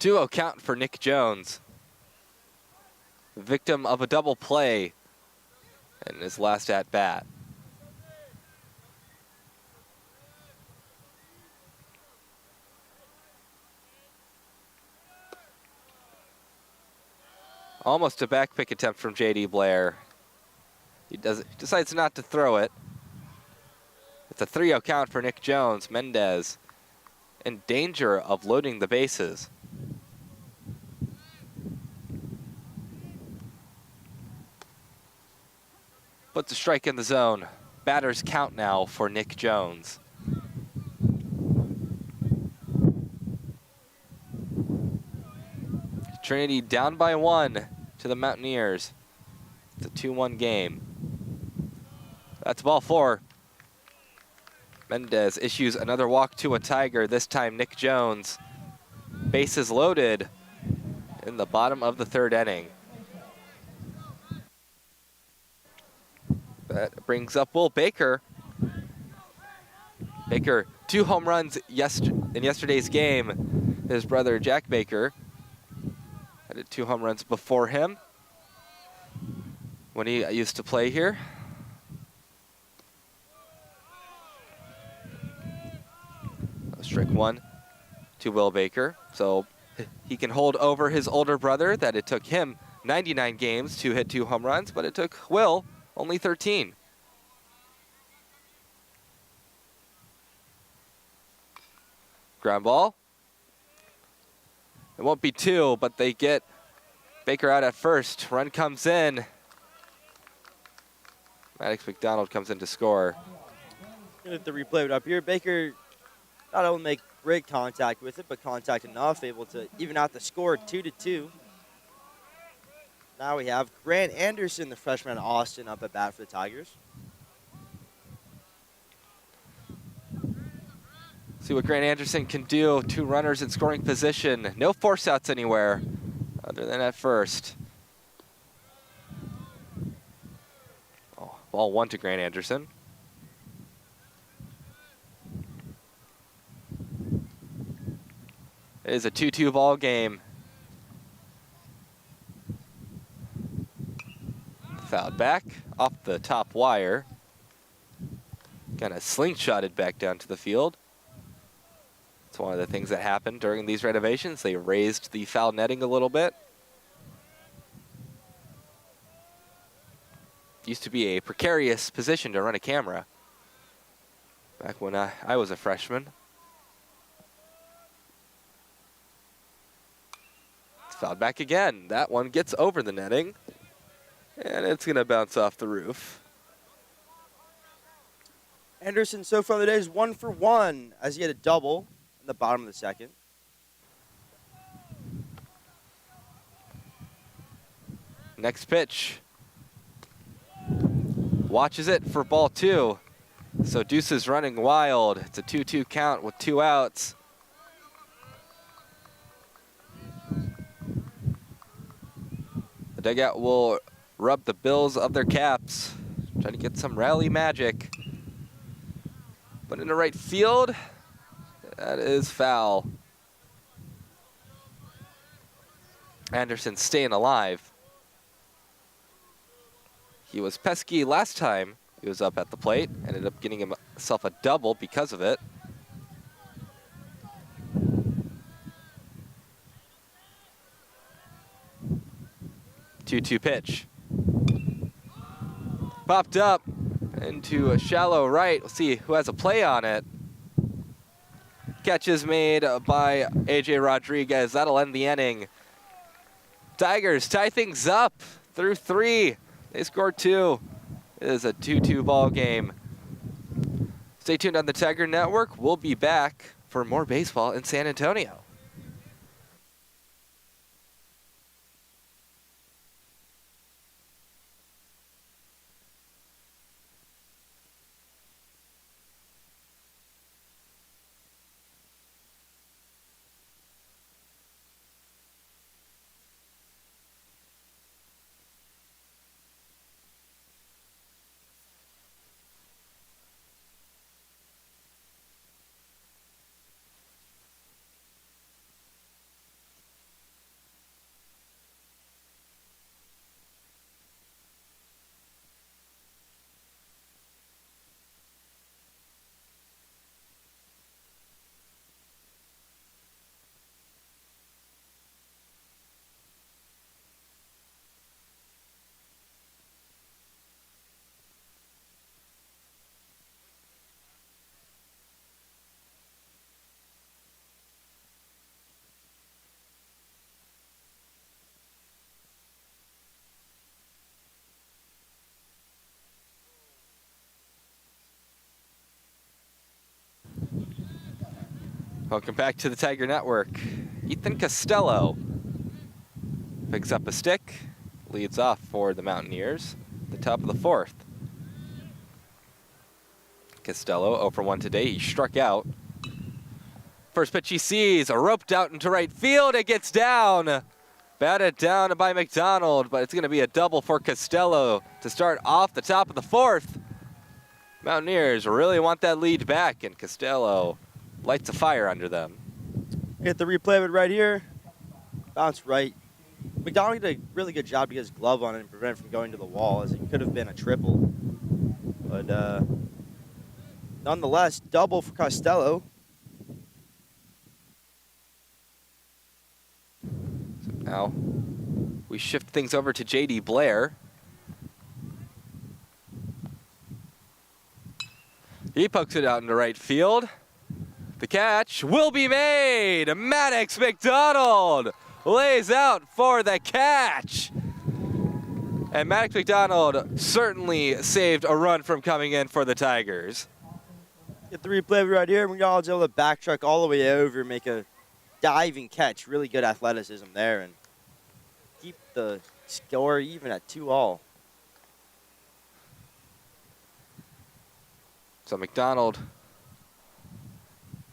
Two-0 count for Nick Jones. Victim of a double play in his last at-bat. Almost a back pick attempt from J.D. Blair. He decides not to throw it. It's a 3-0 count for Nick Jones. Mendez in danger of loading the bases. Puts a strike in the zone. Batters count now for Nick Jones. Trinity down by 1 to the Mountaineers. It's a 2-1 game. That's ball 4. Mendez issues another walk to a Tiger, this time Nick Jones. Bases loaded in the bottom of the 3rd inning. That brings up Will Baker. Baker, 2 home runs in yesterday's game. His brother Jack Baker had 2 home runs before him when he used to play here. Strike 1 to Will Baker. So he can hold over his older brother that it took him 99 games to hit 2 home runs, but it took Will only 13. Ground ball. It won't be 2, but they get Baker out at first. Run comes in. Maddox McDonald comes in to score. Get the replay it up here. Baker not able to make great contact with it, but contact enough, able to even out the score 2-2. Now we have Grant Anderson, the freshman out of Austin, up at bat for the Tigers. See what Grant Anderson can do. 2 runners in scoring position. No force outs anywhere other than at first. Oh, ball 1 to Grant Anderson. It is a 2-2 ball game. Fouled back off the top wire. Kind of slingshotted back down to the field. It's one of the things that happened during these renovations. They raised the foul netting a little bit. Used to be a precarious position to run a camera back when I was a freshman. It's fouled back again. That one gets over the netting, and it's going to bounce off the roof. Anderson so far today is 1 for 1 as he had a double in the bottom of the second. Next pitch. Watches it for ball 2. So Deuce is running wild. It's a 2-2 count with 2 outs. The dugout will rub the bills of their caps, trying to get some rally magic. But in the right field, that is foul. Anderson staying alive. He was pesky last time he was up at the plate. Ended up getting himself a double because of it. Two-two pitch. Popped up into a shallow right. We'll see who has a play on it. Catch is made by AJ Rodriguez. That'll end the inning. Tigers tie things up through 3. They scored 2. It is a 2-2 ball game. Stay tuned on the Tiger Network. We'll be back for more baseball in San Antonio. Welcome back to the Tiger Network. Ethan Costello picks up a stick, leads off for the Mountaineers, the top of the 4th. Costello 0 for 1 today. He struck out. First pitch he sees, roped out into right field. It gets down. Batted down by McDonald, but it's going to be a double for Costello to start off the top of the 4th. Mountaineers really want that lead back, and Costello lights a fire under them. Get the replay of it right here. Bounce right. McDonald did a really good job to get his glove on it and prevent it from going to the wall, as it could have been a triple. But nonetheless, double for Costello. So now we shift things over to J.D. Blair. He pokes it out into right field. The catch will be made. Maddox McDonald lays out for the catch. And Maddox McDonald certainly saved a run from coming in for the Tigers. Get the replay of it right here. McDonald's able to backtrack all the way over, make a diving catch. Really good athleticism there, and keep the Score even at 2-all. So McDonald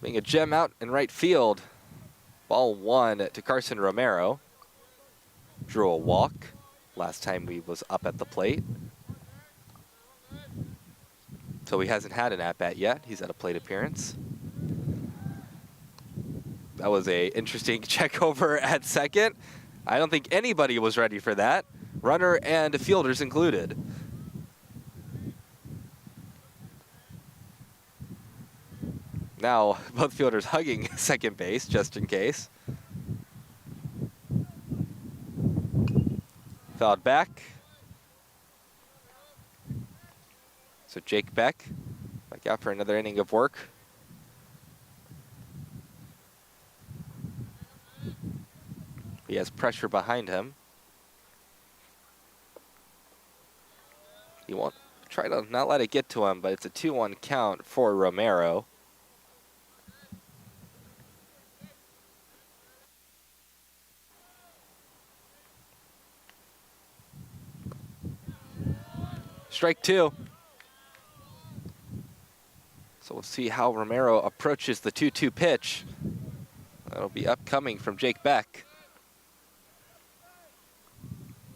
being a gem out in right field. Ball 1 to Carson Romero. Drew a walk last time he was up at the plate. So he hasn't had an at-bat yet. He's had a plate appearance. That was a interesting check over at second. I don't think anybody was ready for that. Runner and fielders included. Now, both fielders hugging second base, just in case. Fouled back. So Jake Beck back out for another inning of work. He has pressure behind him. He won't try to not let it get to him, but it's a 2-1 count for Romero. Strike 2. So we'll see how Romero approaches the 2-2 pitch. That'll be upcoming from Jake Beck.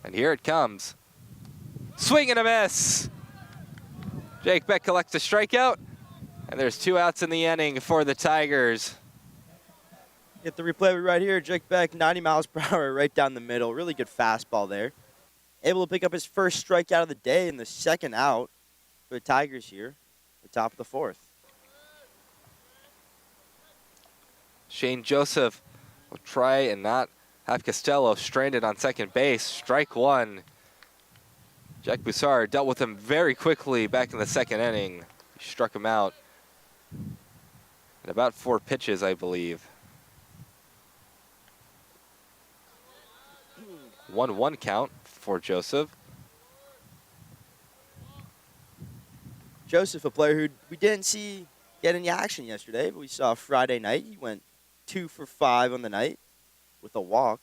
And here it comes. Swing and a miss. Jake Beck collects a strikeout, and there's 2 outs in the inning for the Tigers. Get the replay right here. Jake Beck, 90 miles per hour right down the middle. Really good fastball there. Able to pick up his first strikeout of the day in the second out for the Tigers here, the top of the 4th. Shane Joseph will try and not have Costello stranded on second base. Strike 1. Jack Boussard dealt with him very quickly back in the second inning. He struck him out in about 4 pitches, I believe. 1-1 count for Joseph. Joseph, a player who we didn't see get any action yesterday, but we saw Friday night. He went 2 for 5 on the night with a walk.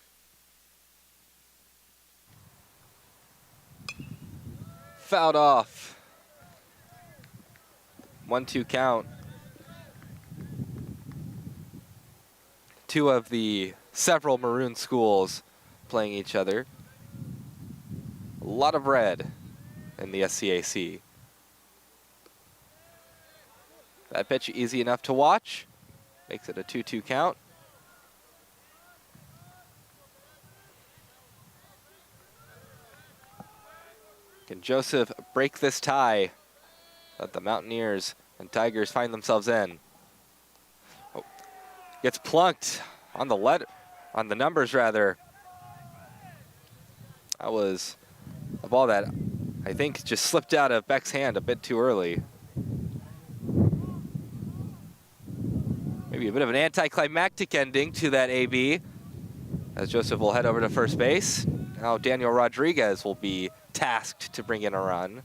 Fouled off. 1-2 count. 2 of the several Maroon schools playing each other. A lot of red in the SCAC. That pitch easy enough to watch. Makes it a 2-2 count. Can Joseph break this tie that the Mountaineers and Tigers find themselves in? Oh, gets plunked on the numbers rather. That was a ball that I think just slipped out of Beck's hand a bit too early. Maybe a bit of an anticlimactic ending to that AB, as Joseph will head over to first base. Now Daniel Rodriguez will be tasked to bring in a run.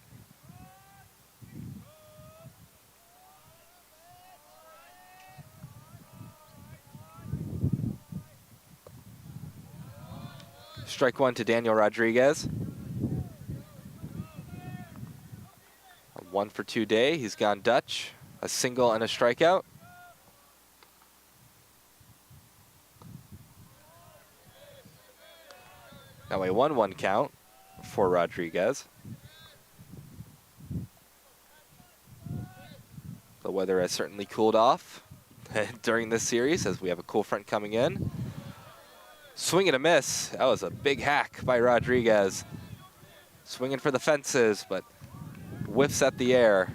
Strike 1 to Daniel Rodriguez. A 1 for 2 day. He's gone Dutch. A single and a strikeout. Now a 1-1 count for Rodriguez. The weather has certainly cooled off during this series as we have a cool front coming in. Swing and a miss. That was a big hack by Rodriguez. Swinging for the fences, but whiffs at the air.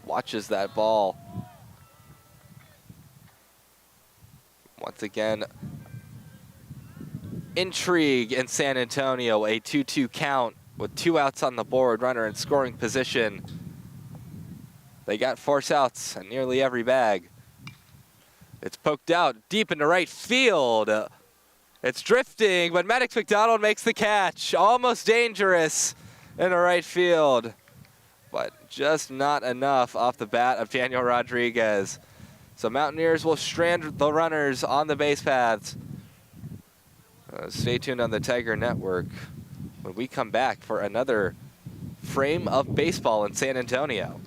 Watches that ball. Once again, intrigue in San Antonio, a 2-2 count with 2 outs on the board, runner in scoring position. They got force outs in nearly every bag. It's poked out deep into right field. It's drifting, but Maddox McDonald makes the catch. Almost dangerous in the right field, but just not enough off the bat of Daniel Rodriguez. So Mountaineers will strand the runners on the base paths. Stay tuned on the Tiger Network when we come back for another frame of baseball in San Antonio.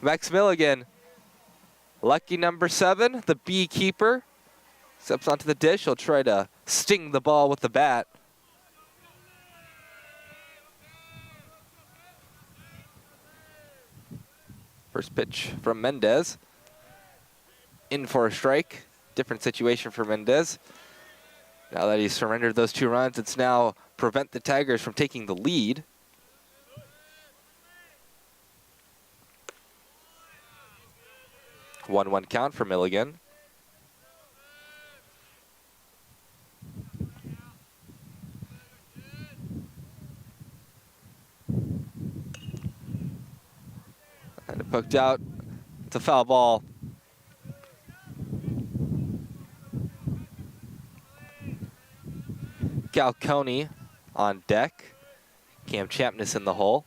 Max Milligan, lucky number 7, the beekeeper, steps onto the dish. He'll try to sting the ball with the bat. First pitch from Mendez. In for a strike. Different situation for Mendez. Now that he's surrendered those 2 runs, it's now prevent the Tigers from taking the lead. One count for Milligan. And it poked out. It's a foul ball. Galconi on deck. Cam Champness in the hole.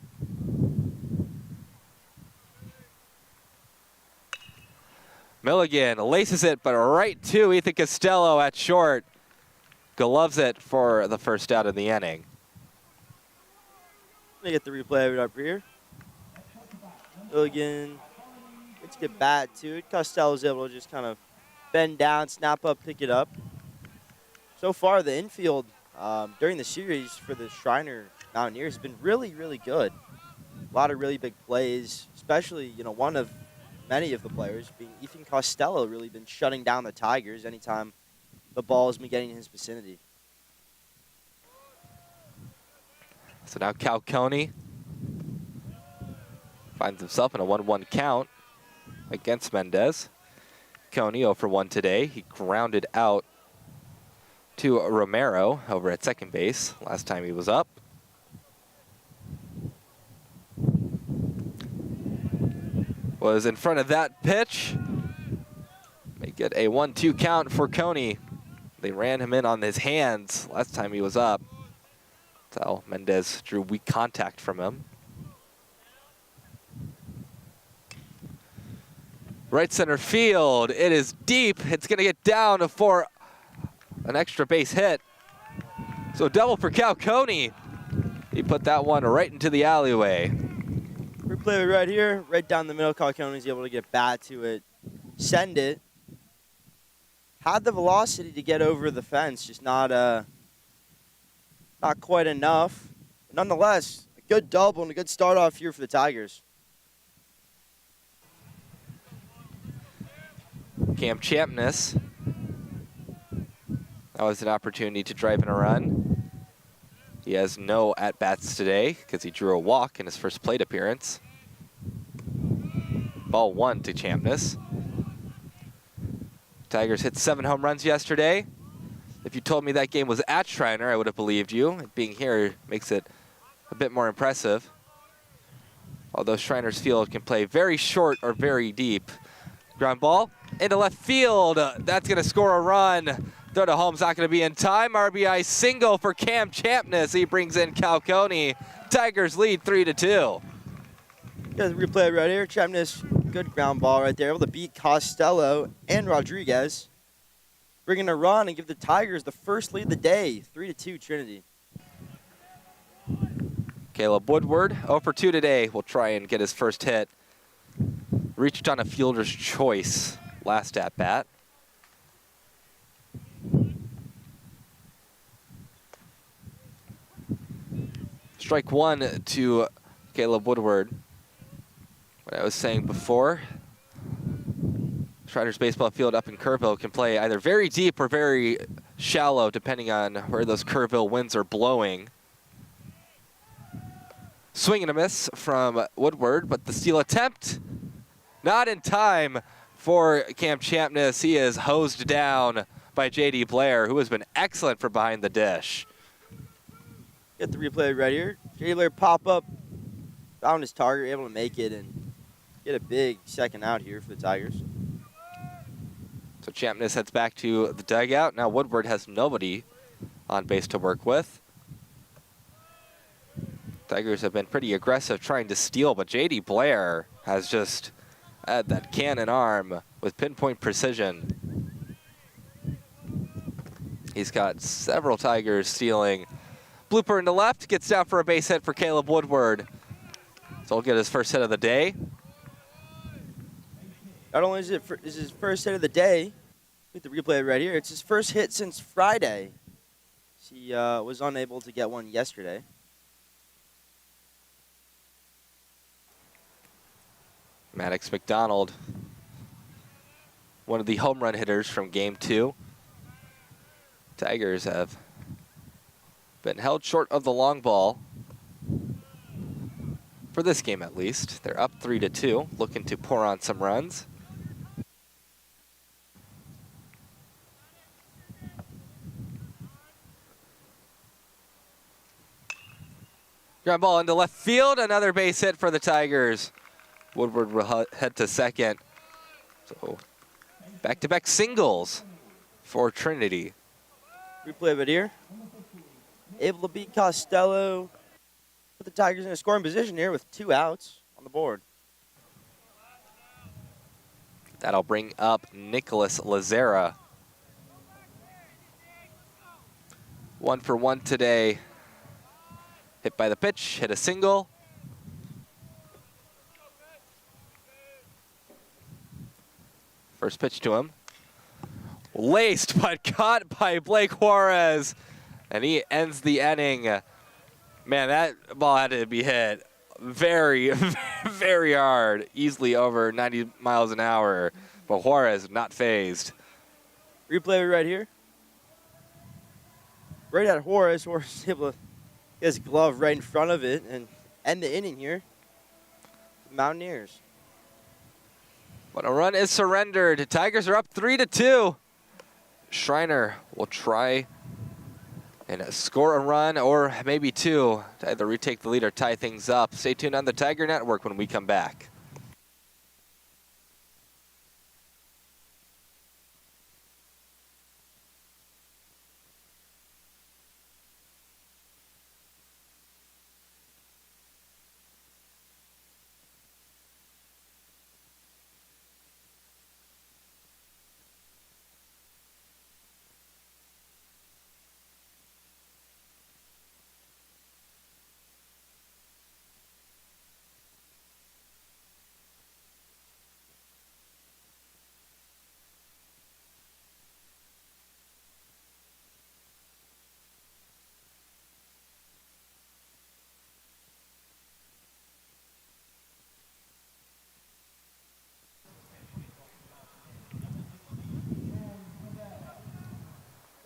Milligan laces it, but right to Ethan Costello at short. Gloves it for the first out of the inning. Let me get the replay of it up here. Milligan gets a good bat to it. Costello's able to just kind of bend down, snap up, pick it up. So far, the infield during the series for the Schreiner Mountaineers has been really, really good. A lot of really big plays, especially, one of many of the players being Ethan Costello really been shutting down the Tigers anytime the ball has been getting in his vicinity. So now Galconi finds himself in a 1-1 count against Mendez. Coney 0 for 1 today. He grounded out to Romero over at second base last time he was up. Was in front of that pitch. Make it a 1-2 count for Coney. They ran him in on his hands last time he was up. So Mendez drew weak contact from him. Right center field. It is deep. It's going to get down for an extra base hit. So double for Galconi. He put that one right into the alleyway. Replay right here, right down the middle. Galconi's able to get bat to it, send it. Had the velocity to get over the fence, just not quite enough. But nonetheless, a good double and a good start off here for the Tigers. Cam Champness. That was an opportunity to drive in a run. He has no at-bats today because he drew a walk in his first plate appearance. Ball 1 to Champness. Tigers hit 7 home runs yesterday. If you told me that game was at Schreiner, I would have believed you. Being here makes it a bit more impressive. Although Schreiner's field can play very short or very deep. Ground ball into left field. That's going to score a run. Throw to home's not going to be in time. RBI single for Cam Champness. He brings in Galconi. Tigers lead 3-2. Got the replay right here. Chapness, good ground ball right there. Able to beat Costello and Rodriguez. Bringing a run and give the Tigers the first lead of the day. 3-2 Trinity. Caleb Woodward, 0 for 2 today, will try and get his first hit. Reached on a fielder's choice last at bat. Strike one to Caleb Woodward. What I was saying before, Schreiner's baseball field up in Kerrville can play either very deep or very shallow, depending on where those Kerrville winds are blowing. Swing and a miss from Woodward, but the steal attempt not in time for Cam Champness. He is hosed down by J.D. Blair, who has been excellent for behind the dish. Get the replay right here. J.D. Blair pop up, found his target, able to make it, and get a big second out here for the Tigers. So Champness heads back to the dugout. Now Woodward has nobody on base to work with. Tigers have been pretty aggressive trying to steal, but J.D. Blair has just had that cannon arm with pinpoint precision. He's got several Tigers stealing. Blooper into left, gets down for a base hit for Caleb Woodward. So he'll get his first hit of the day. Not only is it his first hit of the day, get the replay right here, it's his first hit since Friday. He was unable to get one yesterday. Maddox McDonald, one of the home run hitters from game 2. Tigers have been held short of the long ball for this game at least. They're up 3-2, looking to pour on some runs. Ground ball into left field, another base hit for the Tigers. Woodward will head to second. So back-to-back singles for Trinity. Replay of it here. Able to beat Costello. Put the Tigers in a scoring position here with 2 outs on the board. That'll bring up Nicholas Lazera. 1 for 1 today. Hit by the pitch, hit a single. First pitch to him. Laced, but caught by Blake Juarez. And he ends the inning. Man, that ball had to be hit very, very hard. Easily over 90 miles an hour. But Juarez not phased. Replay right here. Right at Juarez. Juarez able to get his glove right in front of it and end the inning here. Mountaineers. But a run is surrendered. Tigers are up 3-2. Schreiner will try and score a run or maybe 2 to either retake the lead or tie things up. Stay tuned on the Tiger Network when we come back.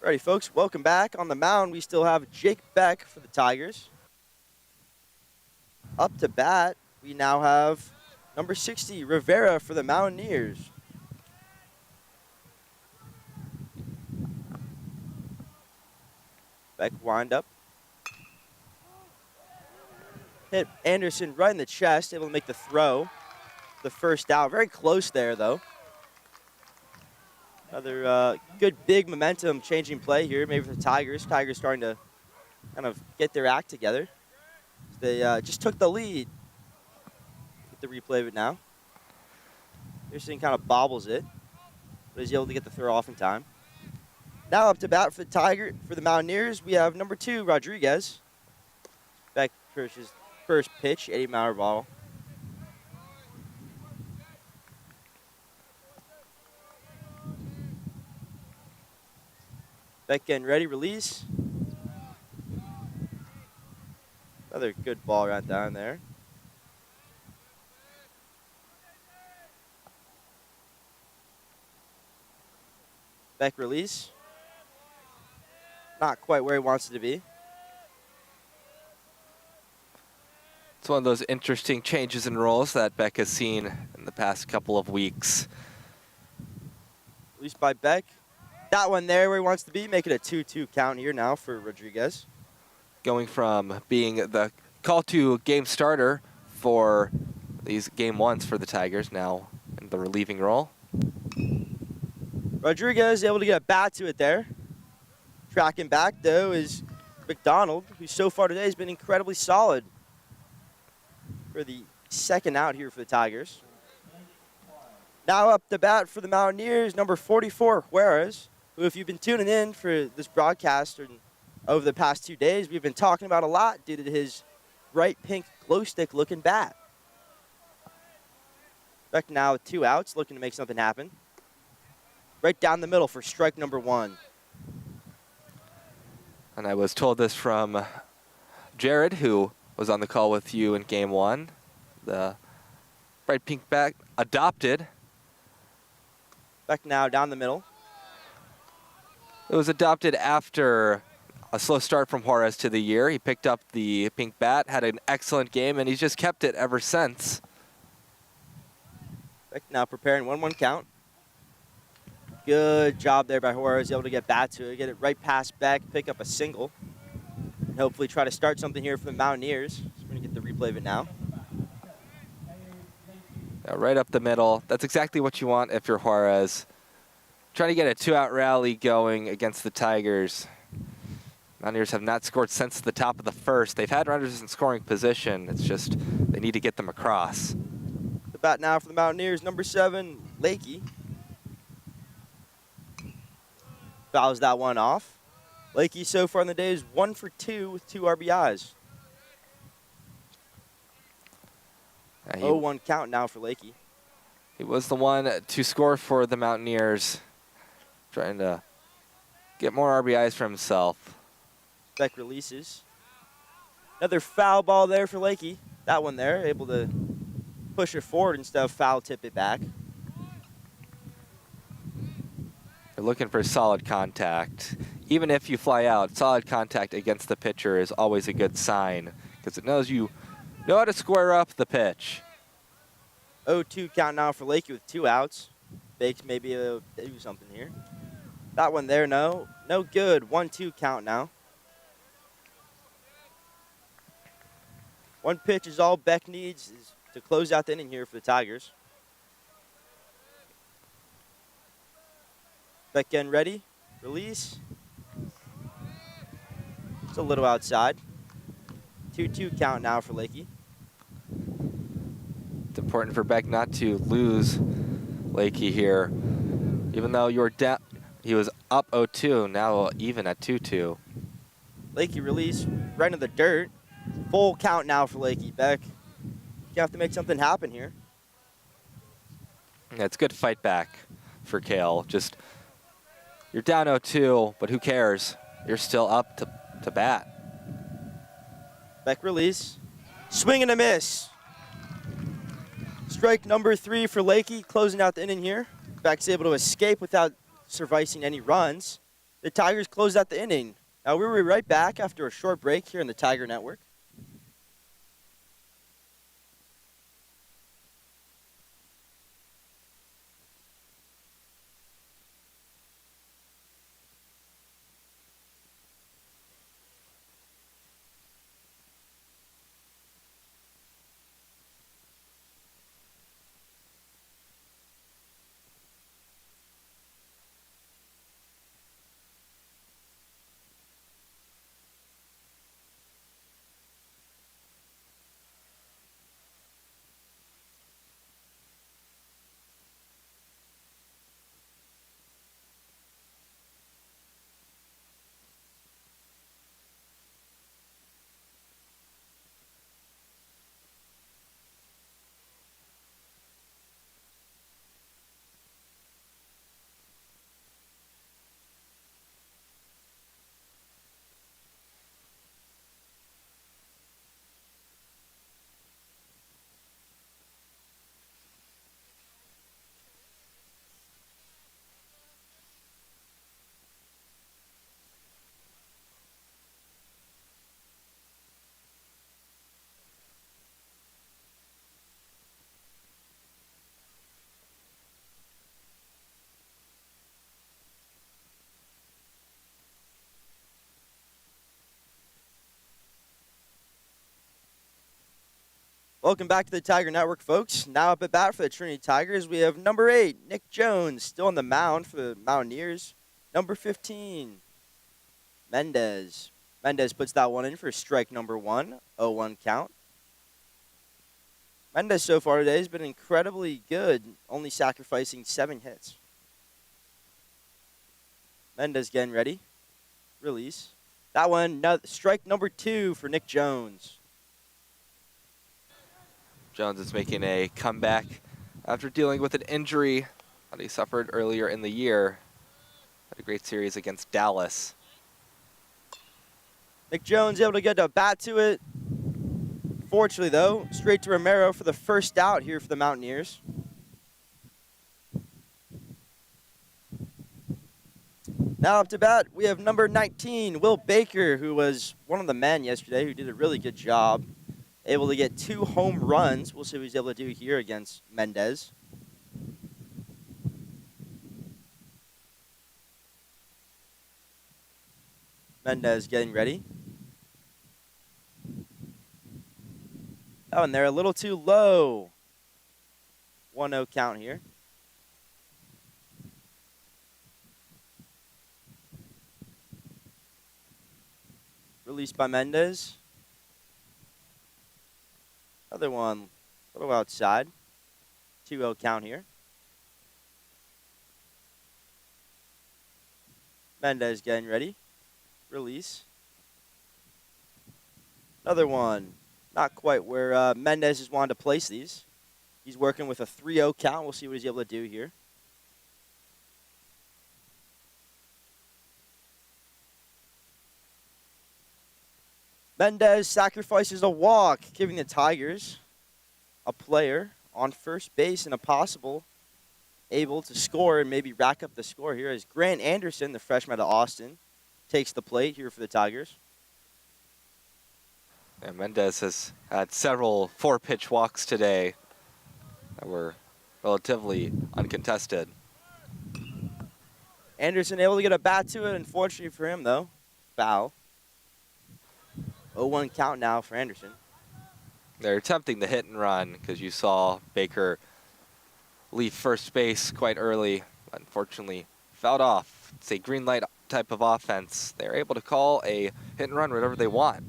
Alrighty, folks, welcome back. On the mound, we still have Jake Beck for the Tigers. Up to bat, we now have number 60, Rivera for the Mountaineers. Beck wind up. Hit Anderson right in the chest, able to make the throw. The first out, very close there, though. Another good big momentum changing play here, maybe for the Tigers. Tigers starting to kind of get their act together. They just took the lead. the replay of it now. Pearson kind of bobbles it, but is able to get the throw off in time. Now up to bat for the Mountaineers, we have number 2, Rodriguez. Beck Kirsch's first pitch, 80-mile ball. Beck getting ready, release. Another good ball right down there. Beck release. Not quite where he wants it to be. It's one of those interesting changes in roles that Beck has seen in the past couple of weeks. Released by Beck. That one there where he wants to be, make it a 2-2 count here now for Rodriguez. Going from being the call to game starter for these game ones for the Tigers, now in the relieving role. Rodriguez able to get a bat to it there. Tracking back, though, is McDonald, who so far today has been incredibly solid for the second out here for the Tigers. Now up the bat for the Mountaineers, number 44, Juarez, who, if you've been tuning in for this broadcast over the past 2 days, we've been talking about a lot due to his bright pink glow stick looking bat. Back now with 2 outs, looking to make something happen. Right down the middle for strike number 1. And I was told this from Jared, who was on the call with you in game 1. The bright pink bat adopted. Back now down the middle. It was adopted after a slow start from Juarez to the year. He picked up the pink bat, had an excellent game, and he's just kept it ever since. Back now preparing 1-1 count. Good job there by Juarez, able to get bat to it, get it right past Beck, pick up a single, and hopefully try to start something here for the Mountaineers. So we're going to get the replay of it now. Right up the middle. That's exactly what you want if you're Juarez. Trying to get a 2-out rally going against the Tigers. Mountaineers have not scored since the top of the first. They've had runners in scoring position. It's just they need to get them across. The bat now for the Mountaineers, number 7, Lakey. Fouls that one off. Lakey so far in the day is 1 for 2 with 2 RBIs. 0-1 count now for Lakey. He was the one to score for the Mountaineers, trying to get more RBIs for himself. Beck releases. Another foul ball there for Lakey. That one there, able to push it forward instead of foul tip it back. They're looking for solid contact. Even if you fly out, solid contact against the pitcher is always a good sign because it knows you know how to square up the pitch. 0-2 count now for Lakey with 2 outs. Bakes maybe able to do something here. That one there, no good. 1-2 count now. One pitch is all Beck needs is to close out the inning here for the Tigers. Beck getting ready. Release. Just a little outside. 2-2 count now for Lakey. It's important for Beck not to lose Lakey here. Even though you were down, he was up 0-2, now even at 2-2. Lakey release right into the dirt. Full count now for Lakey. Beck, you have to make something happen here. Yeah, it's a good fight back for Kale. Just, you're down 0-2, but who cares? You're still up to bat. Beck release. Swing and a miss. Strike number 3 for Lakey, closing out the inning here. Beck's able to escape without surviving any runs. The Tigers close out the inning. Now we'll be right back after a short break here in the Tiger Network. Welcome back to the Tiger Network, folks. Now up at bat for the Trinity Tigers, we have number 8, Nick Jones, still on the mound for the Mountaineers. Number 15, Mendez. Mendez puts that one in for strike number 1, 0-1 count. Mendez so far today has been incredibly good, only sacrificing 7 hits. Mendez getting ready. Release. That one, strike number 2 for Nick Jones. Jones is making a comeback after dealing with an injury that he suffered earlier in the year. Had a great series against Dallas. Nick Jones able to get a bat to it. Fortunately, though, straight to Romero for the first out here for the Mountaineers. Now up to bat, we have number 19, Will Baker, who was one of the men yesterday who did a really good job. Able to get 2 home runs. We'll see what he's able to do here against Mendez. Mendez getting ready. Oh, and they're a little too low. 1-0 count here. Released by Mendez. Another one a little outside. 2-0 count here. Mendez getting ready. Release. Another one. Not quite where Mendez has wanted to place these. He's working with a 3-0 count. We'll see what he's able to do here. Mendez sacrifices a walk, giving the Tigers a player on first base and a possible able to score and maybe rack up the score here as Grant Anderson, the freshman out of Austin, takes the plate here for the Tigers. And Mendez has had several 4-pitch walks today that were relatively uncontested. Anderson able to get a bat to it. Unfortunately for him, though, foul. 0-1 count now for Anderson. They're attempting the hit and run because you saw Baker leave first base quite early. Unfortunately, fouled off. It's a green light type of offense. They're able to call a hit and run whatever they want.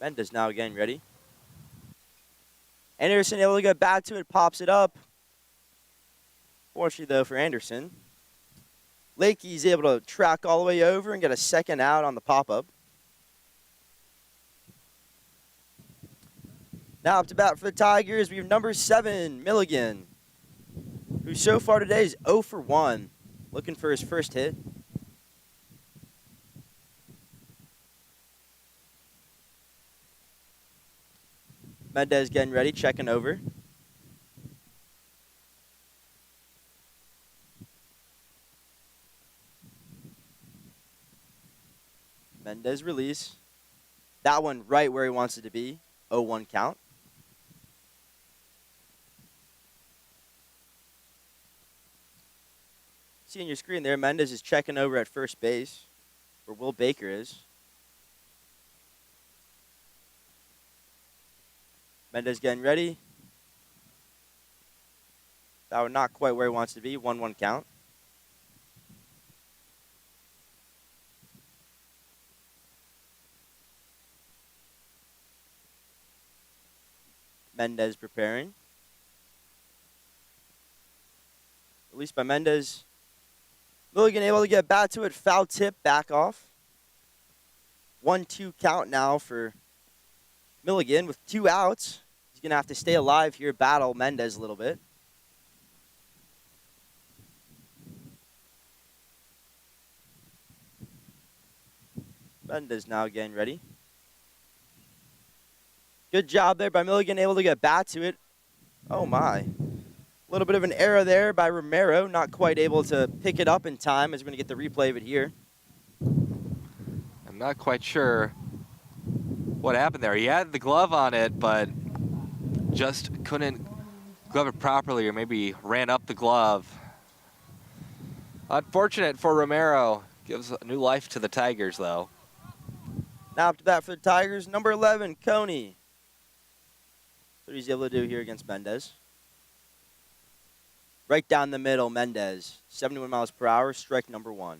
Mendez now getting ready. Anderson able to get back to it, pops it up. Fortunately, though, for Anderson, Lakey's able to track all the way over and get a second out on the pop-up. Now up to bat for the Tigers, we have number 7, Milligan, who so far today is 0 for 1, looking for his first hit. Mendez getting ready, checking over. Mendez release. That one right where he wants it to be. 0-1 count. See on your screen there, Mendez is checking over at first base, where Will Baker is. Mendez getting ready. That one not quite where he wants to be. 1-1 count. Mendez preparing. Released by Mendez. Milligan able to get bat to it. Foul tip, back off. 1-2 count now for Milligan with 2 outs. He's going to have to stay alive here, battle Mendez a little bit. Mendez now getting ready. Good job there by Milligan, able to get bat to it. Oh, my. A little bit of an error there by Romero, not quite able to pick it up in time as we're going to get the replay of it here. I'm not quite sure what happened there. He had the glove on it, but just couldn't glove it properly or maybe ran up the glove. Unfortunate for Romero. Gives a new life to the Tigers, though. Now up to bat for the Tigers, number 11, Coney. What he's able to do here against Mendez. Right down the middle, Mendez. 71 miles per hour, strike number 1.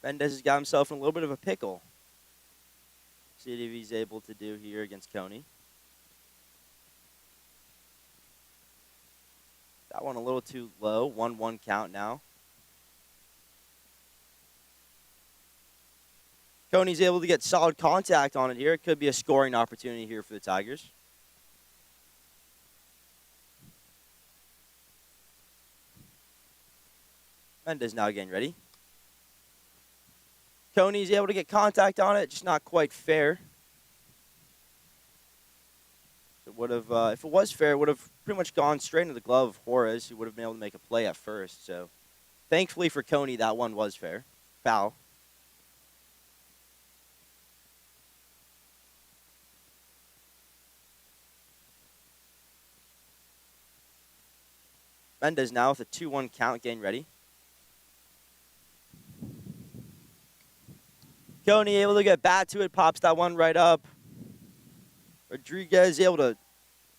Mendez has got himself in a little bit of a pickle. See if he's able to do here against Coney. That one a little too low. 1-1 count now. Coney's able to get solid contact on it here. It could be a scoring opportunity here for the Tigers. Mendez now getting ready. Coney's able to get contact on it, just not quite fair. It would have, if it was fair, it would have pretty much gone straight into the glove of Juarez, who would have been able to make a play at first. So, thankfully for Coney, that one was fair. Foul. Mendez now with a 2-1 count, getting ready. Coney able to get bat to it, pops that one right up. Rodriguez able to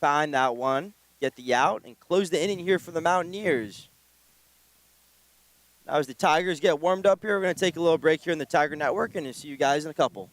find that one, get the out, and close the inning here for the Mountaineers. Now as the Tigers get warmed up here, we're going to take a little break here in the Tiger Network, and see you guys in a couple.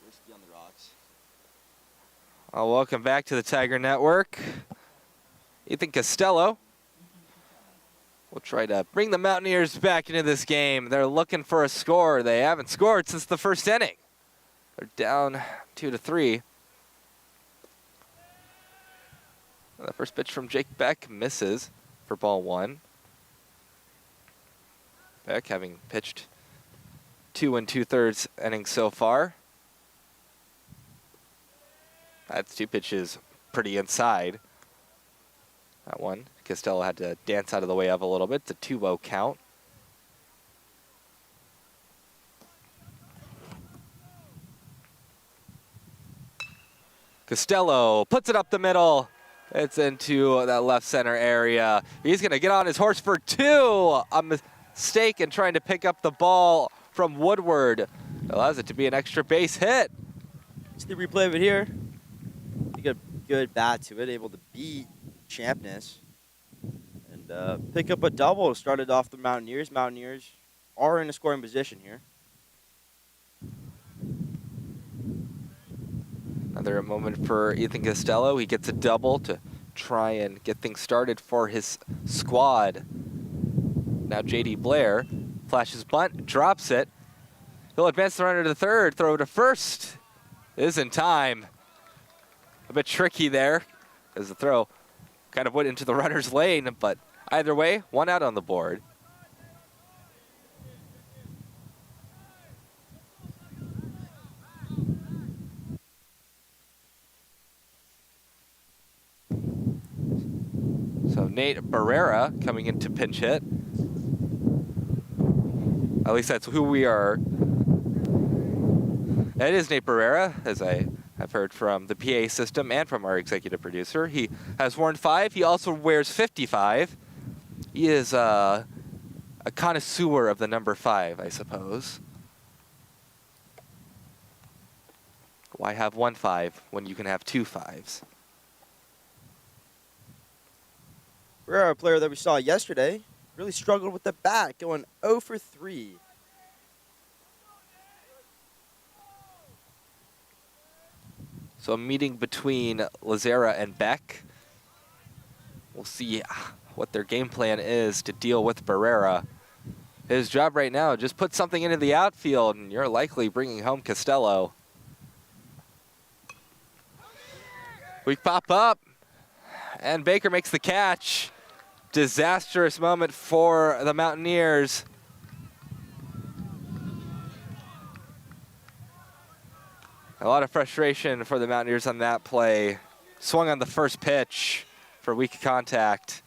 Whiskey on the rocks. Welcome back to the Tiger Network. Ethan Costello will try to bring the Mountaineers back into this game. They're looking for a score. They haven't scored since the first inning. They're down 2-3. The first pitch from Jake Beck misses for ball 1. Beck having pitched 2 2/3 innings so far. That's 2 pitches pretty inside. That one, Costello had to dance out of the way of a little bit. It's a 2-0 count. Costello puts it up the middle. It's into that left center area. He's going to get on his horse for 2. A mistake in trying to pick up the ball from Woodward. Allows it to be an extra base hit. See the replay of it here. He got good bat to it, able to beat Champness and pick up a double. Started off the Mountaineers. Mountaineers are in a scoring position here. Another moment for Ethan Costello. He gets a double to try and get things started for his squad. Now J.D. Blair flashes bunt, drops it. He'll advance the runner to the third, throw to first. Is in time. A bit tricky there as the throw kind of went into the runner's lane, but either way, 1 out on the board. So Nate Barrera coming in to pinch hit. At least that's who we are. That is Nate Barrera, as I've heard from the PA system and from our executive producer. He has worn 5. He also wears 55. He is a connoisseur of the number 5, I suppose. Why have 1 5 when you can have 2 5s? Barrera, a player that we saw yesterday, really struggled with the bat, going 0 for 3. So a meeting between Lazera and Beck. We'll see what their game plan is to deal with Barrera. His job right now, just put something into the outfield, and you're likely bringing home Costello. We pop up, and Baker makes the catch. Disastrous moment for the Mountaineers. A lot of frustration for the Mountaineers on that play. Swung on the first pitch for weak contact.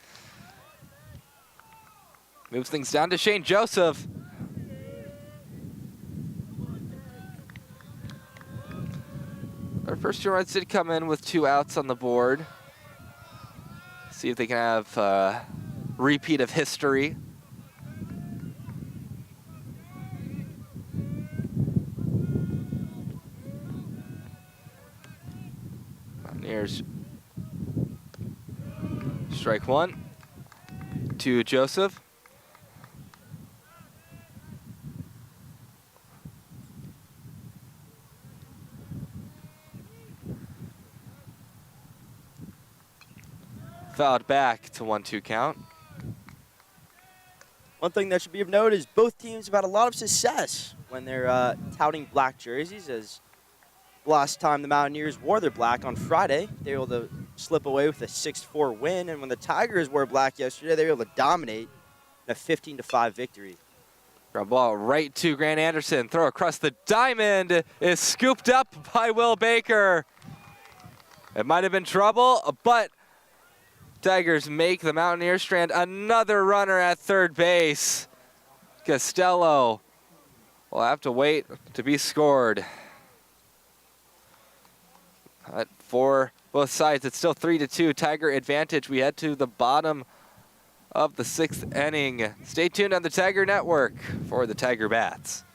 Moves things down to Shane Joseph. Our first 2 runs did come in with 2 outs on the board. See if they can have a repeat of history. Mountaineers. Strike 1 to Joseph. Fouled back to 1-2 count. One thing that should be of note is both teams have had a lot of success when they're touting black jerseys, as last time the Mountaineers wore their black on Friday, they were able to slip away with a 6-4 win, and when the Tigers wore black yesterday, they were able to dominate in a 15-5 victory. Ground ball right to Grant Anderson. Throw across the diamond is scooped up by Will Baker. It might have been trouble, but Tigers make the Mountaineers strand another runner at third base. Costello will have to wait to be scored. For both sides, it's still 3-2 Tiger advantage. We head to the bottom of the 6th inning. Stay tuned on the Tiger Network for the Tiger Bats.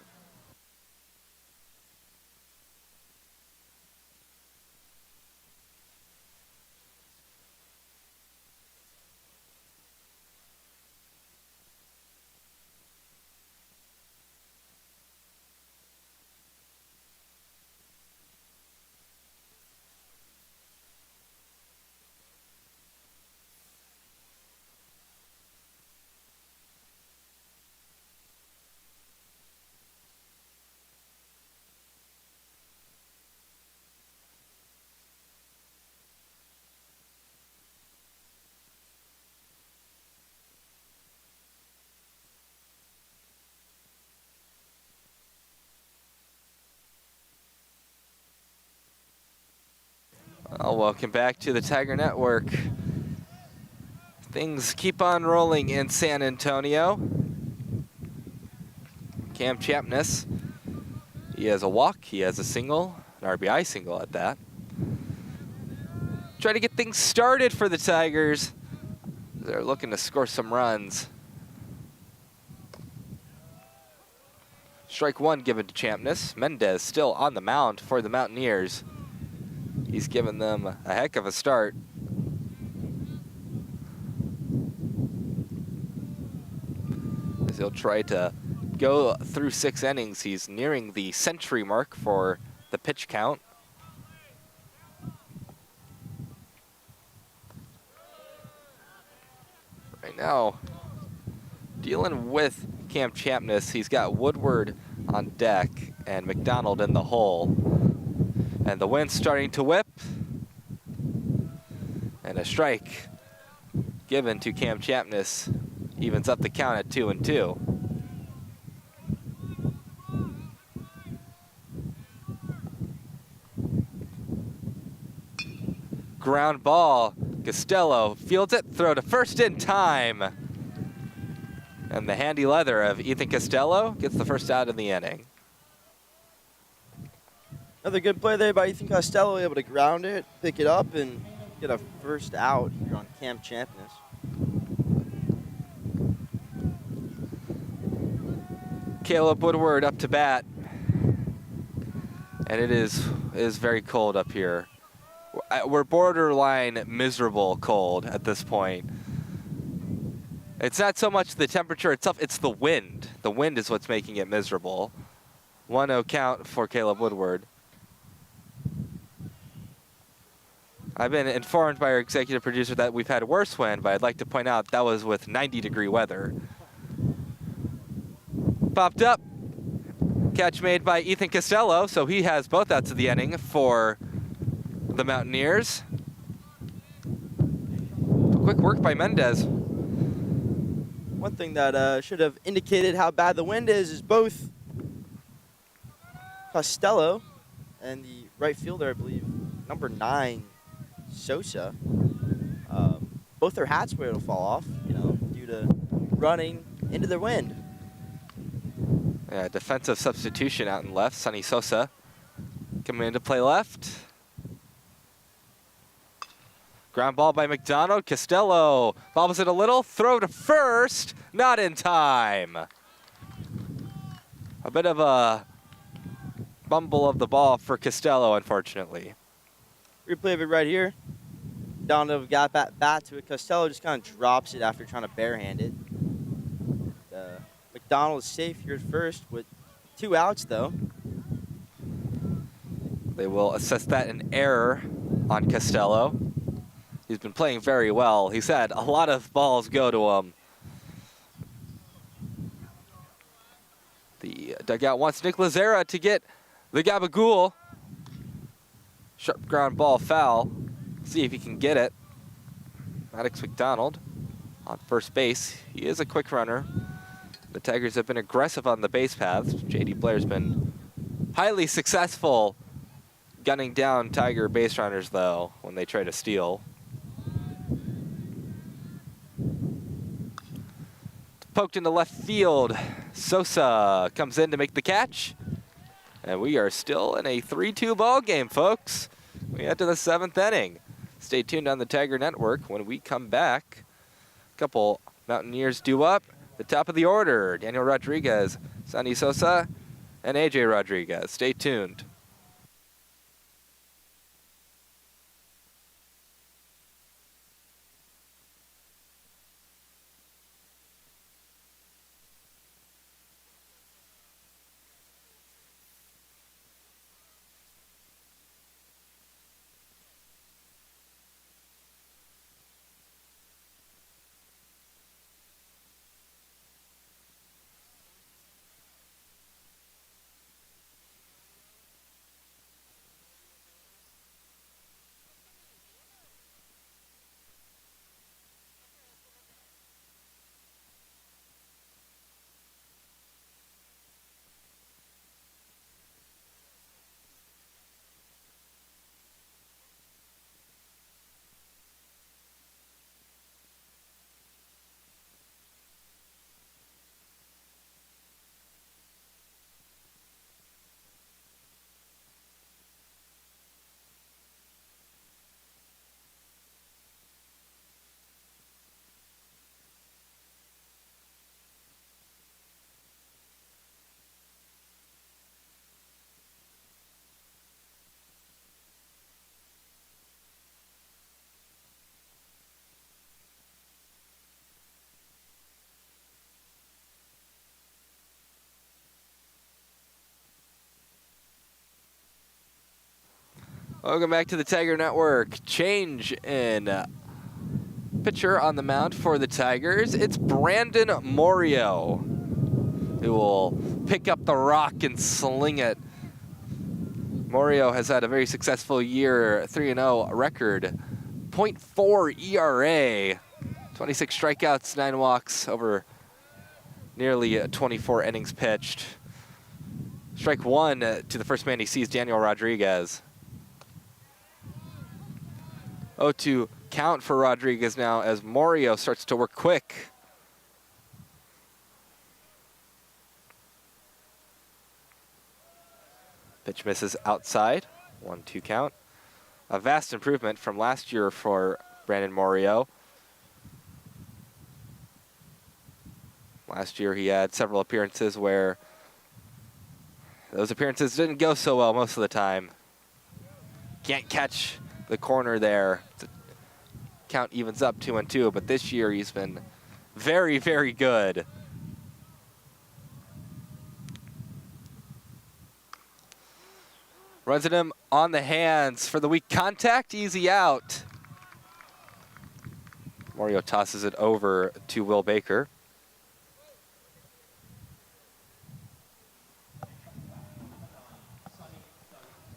Welcome back to the Tiger Network. Things keep on rolling in San Antonio. Cam Champness, he has a walk, he has a single, an RBI single at that. Try to get things started for the Tigers. They're looking to score some runs. Strike 1 given to Champness. Mendez still on the mound for the Mountaineers. He's given them a heck of a start. As he'll try to go through 6 innings. He's nearing the century mark for the pitch count. Right now, dealing with Cam Champness, he's got Woodward on deck and McDonald in the hole. And the wind's starting to whip. And a strike given to Cam Champness evens up the count at 2-2. Ground ball. Costello fields it, throw to first in time. And the handy leather of Ethan Costello gets the first out in the inning. Another good play there by Ethan Costello, able to ground it, pick it up, and get a first out here on Cam Champness. Caleb Woodward up to bat. And it is very cold up here. We're borderline miserable cold at this point. It's not so much the temperature itself, it's the wind. The wind is what's making it miserable. 1-0 count for Caleb Woodward. I've been informed by our executive producer that we've had worse wind, but I'd like to point out that was with 90-degree weather. Popped up. Catch made by Ethan Costello, so he has both outs of the inning for the Mountaineers. Quick work by Mendez. One thing that should have indicated how bad the wind is both Costello and the right fielder, I believe, number 9, Sosa. Both their hats were able to fall off, due to running into the wind. Yeah, defensive substitution out in left. Sonny Sosa coming in to play left. Ground ball by McDonald. Costello bobbles it a little. Throw to first. Not in time. A bit of a bumble of the ball for Costello, unfortunately. Replay of it right here. Donald got bat to it. Costello just kind of drops it after trying to barehand it. McDonald is safe here at first with 2 outs, though. They will assess that an error on Costello. He's been playing very well. He's had a lot of balls go to him. The dugout wants Nick Lazera to get the gabagool. Sharp ground ball foul. See if he can get it. Maddox McDonald on first base. He is a quick runner. The Tigers have been aggressive on the base paths. J.D. Blair's been highly successful gunning down Tiger base runners, though, when they try to steal. Poked into left field. Sosa comes in to make the catch. And we are still in a 3-2 ball game, folks. We head to the 7th inning. Stay tuned on the Tiger Network. When we come back, a couple Mountaineers due up. The top of the order, Daniel Rodriguez, Sonny Sosa, and A.J. Rodriguez. Stay tuned. Welcome back to the Tiger Network. Change in pitcher on the mound for the Tigers. It's Brandon Morio, who will pick up the rock and sling it. Morio has had a very successful year, 3-0 record, .4 ERA, 26 strikeouts, 9 walks over nearly 24 innings pitched. Strike one to the first man he sees, Daniel Rodriguez. 0-2 count for Rodriguez now as Morio starts to work quick. Pitch misses outside, 1-2 count. A vast improvement from last year for Brandon Morio. Last year he had several appearances where those appearances didn't go so well most of the time. Can't catch the corner there. The count evens up 2-2, but this year he's been very, very good. Runs at him on the hands for the weak contact, easy out. Mario tosses it over to Will Baker.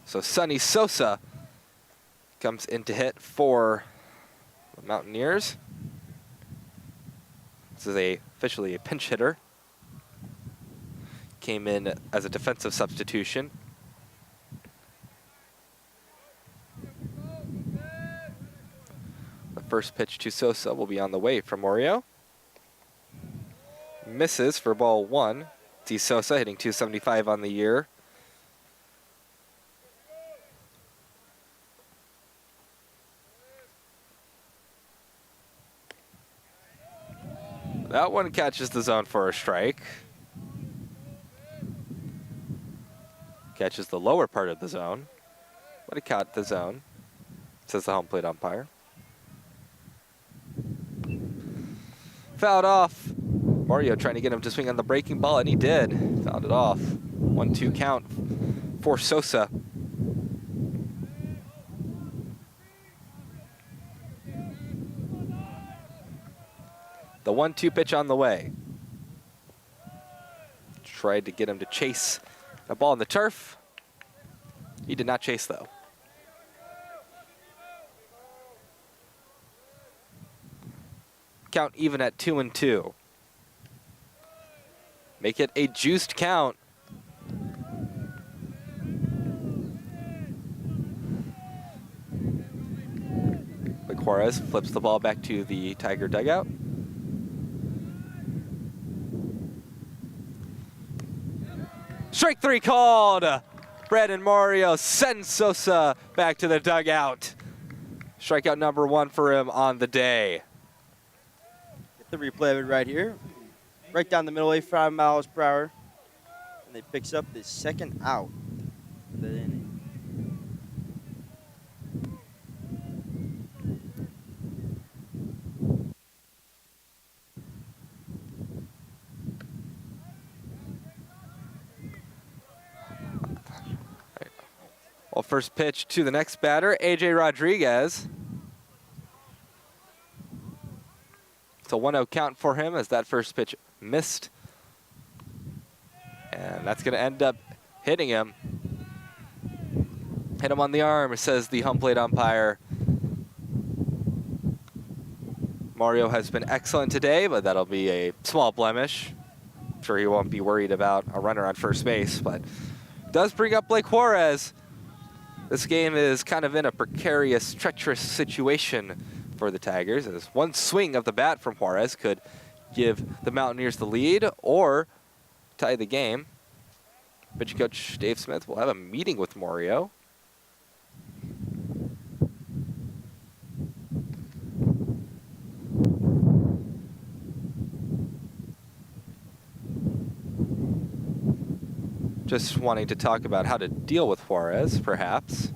So Sonny Sosa comes in to hit for the Mountaineers. This is officially a pinch hitter. Came in as a defensive substitution. The first pitch to Sosa will be on the way from Mario. Misses for ball one. See Sosa hitting .275 on the year. That one catches the zone for a strike. Catches the lower part of the zone, but it caught the zone, says the home plate umpire. Fouled off. Mario trying to get him to swing on the breaking ball, and he did. Fouled it off. 1-2 count for Sosa. The 1-2 pitch on the way. Tried to get him to chase a ball in the turf. He did not chase, though. Count even at 2-2. Make it a juiced count. Juarez flips the ball back to the Tiger dugout. Strike three called. Brandon Mario sends Sosa back to the dugout. Strikeout number one for him on the day. Get the replay of it right here. Right down the middle, 85 miles per hour. And it picks up the second out of the inning. Well, first pitch to the next batter, AJ Rodriguez. It's a 1-0 count for him as that first pitch missed. And that's going to end up hitting him. Hit him on the arm, says the home plate umpire. Mario has been excellent today, but that'll be a small blemish. I'm sure he won't be worried about a runner on first base, but does bring up Blake Juarez. This game is kind of in a precarious, treacherous situation for the Tigers, as one swing of the bat from Juarez could give the Mountaineers the lead or tie the game. Pitching coach Dave Smith will have a meeting with Mario. Just wanting to talk about how to deal with Juarez, perhaps.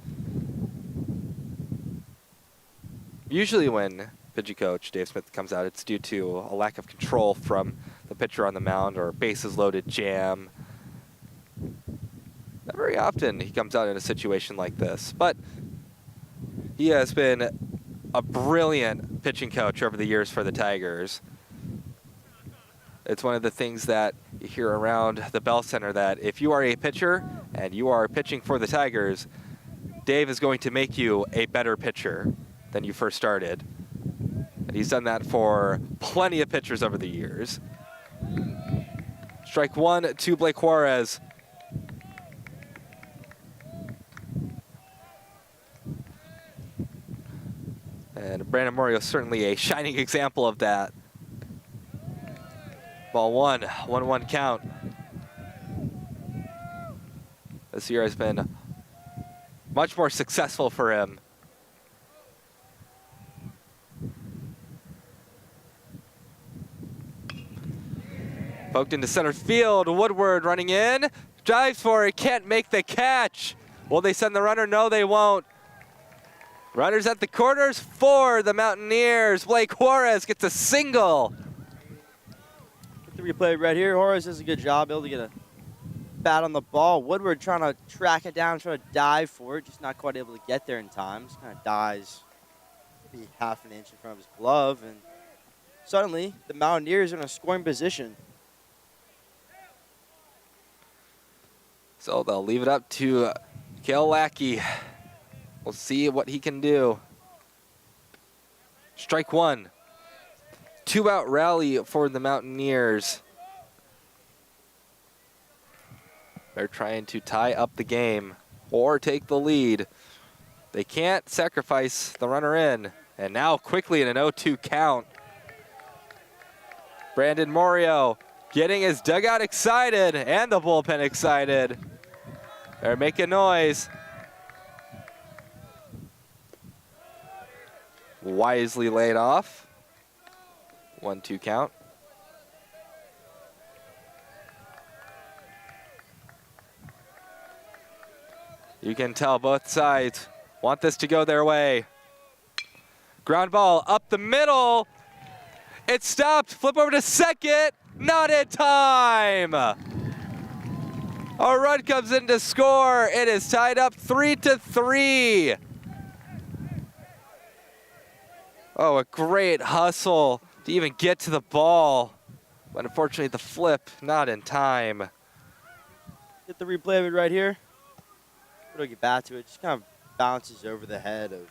Usually when pitching coach Dave Smith comes out, it's due to a lack of control from the pitcher on the mound or bases loaded jam. Not very often he comes out in a situation like this, but he has been a brilliant pitching coach over the years for the Tigers. It's one of the things that you hear around the Bell Center, that if you are a pitcher and you are pitching for the Tigers, Dave is going to make you a better pitcher than you first started. And he's done that for plenty of pitchers over the years. Strike one to Blake Juarez. And Brandon Mario is certainly a shining example of that. Ball one, 1-1 count. This year has been much more successful for him. Poked into center field, Woodward running in, dives for it, can't make the catch. Will they send the runner? No, they won't. Runners at the corners for the Mountaineers. Blake Juarez gets a single. The replay right here. Horace does a good job able to get a bat on the ball. Woodward trying to track it down, trying to dive for it, just not quite able to get there in time. Just kind of dies maybe half an inch in front of his glove, and suddenly the Mountaineers are in a scoring position. So they'll leave it up to Kale Lackey. We'll see what he can do. Strike one. 2-out rally for the Mountaineers. They're trying to tie up the game or take the lead. They can't sacrifice the runner in. And now quickly in an 0-2 count. Brandon Morio getting his dugout excited and the bullpen excited. They're making noise. Wisely laid off. 1-2 count. You can tell both sides want this to go their way. Ground ball up the middle. It's stopped. Flip over to second. Not in time. A run comes in to score. It is tied up 3-3. Oh, a great hustle to even get to the ball. But unfortunately, the flip not in time. Get the replay of it right here. We don't get back to it. Just kind of bounces over the head of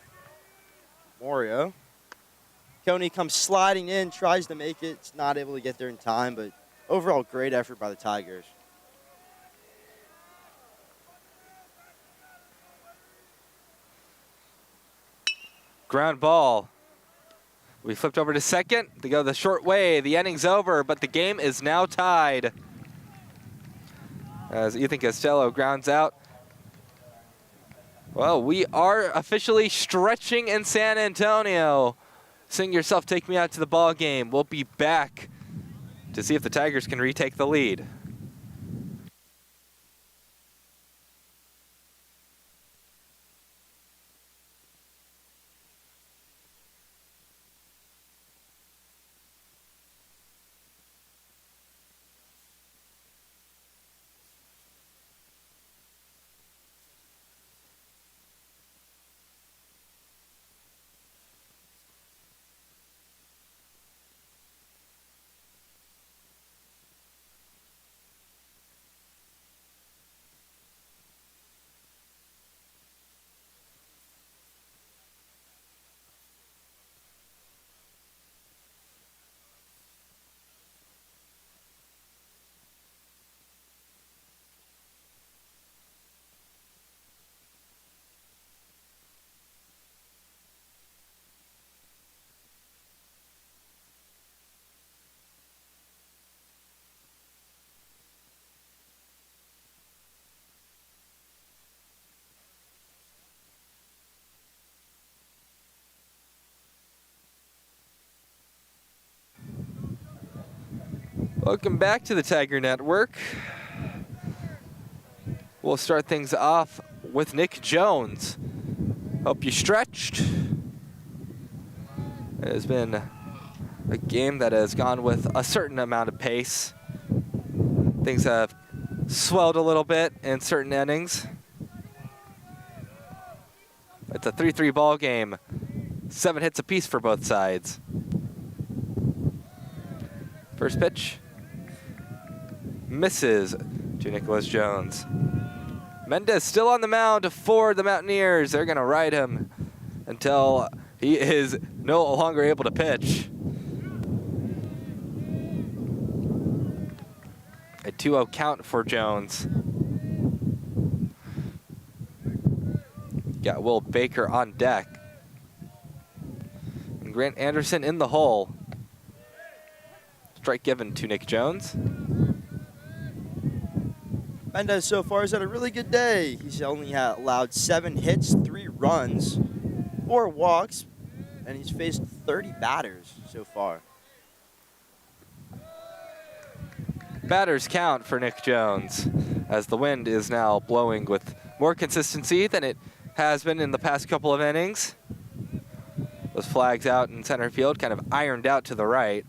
Morio. Coney comes sliding in, tries to make it. It's not able to get there in time, but overall great effort by the Tigers. Ground ball. We flipped over to second to go the short way. The inning's over, but the game is now tied. As Ethan Costello grounds out. Well, we are officially stretching in San Antonio. Sing Yourself, Take Me Out to the Ball Game. We'll be back to see if the Tigers can retake the lead. Welcome back to the Tiger Network. We'll start things off with Nick Jones. Hope you stretched. It has been a game that has gone with a certain amount of pace. Things have swelled a little bit in certain innings. It's a 3-3 ball game. 7 hits apiece for both sides. First pitch. Misses to Nicholas Jones. Mendez still on the mound for the Mountaineers. They're going to ride him until he is no longer able to pitch. A 2-0 count for Jones. Got Will Baker on deck. And Grant Anderson in the hole. Strike given to Nick Jones. Mendez so far has had a really good day. He's only allowed 7 hits, 3 runs, 4 walks, and he's faced 30 batters so far. Batters count for Nick Jones, as the wind is now blowing with more consistency than it has been in the past couple of innings. Those flags out in center field kind of ironed out to the right.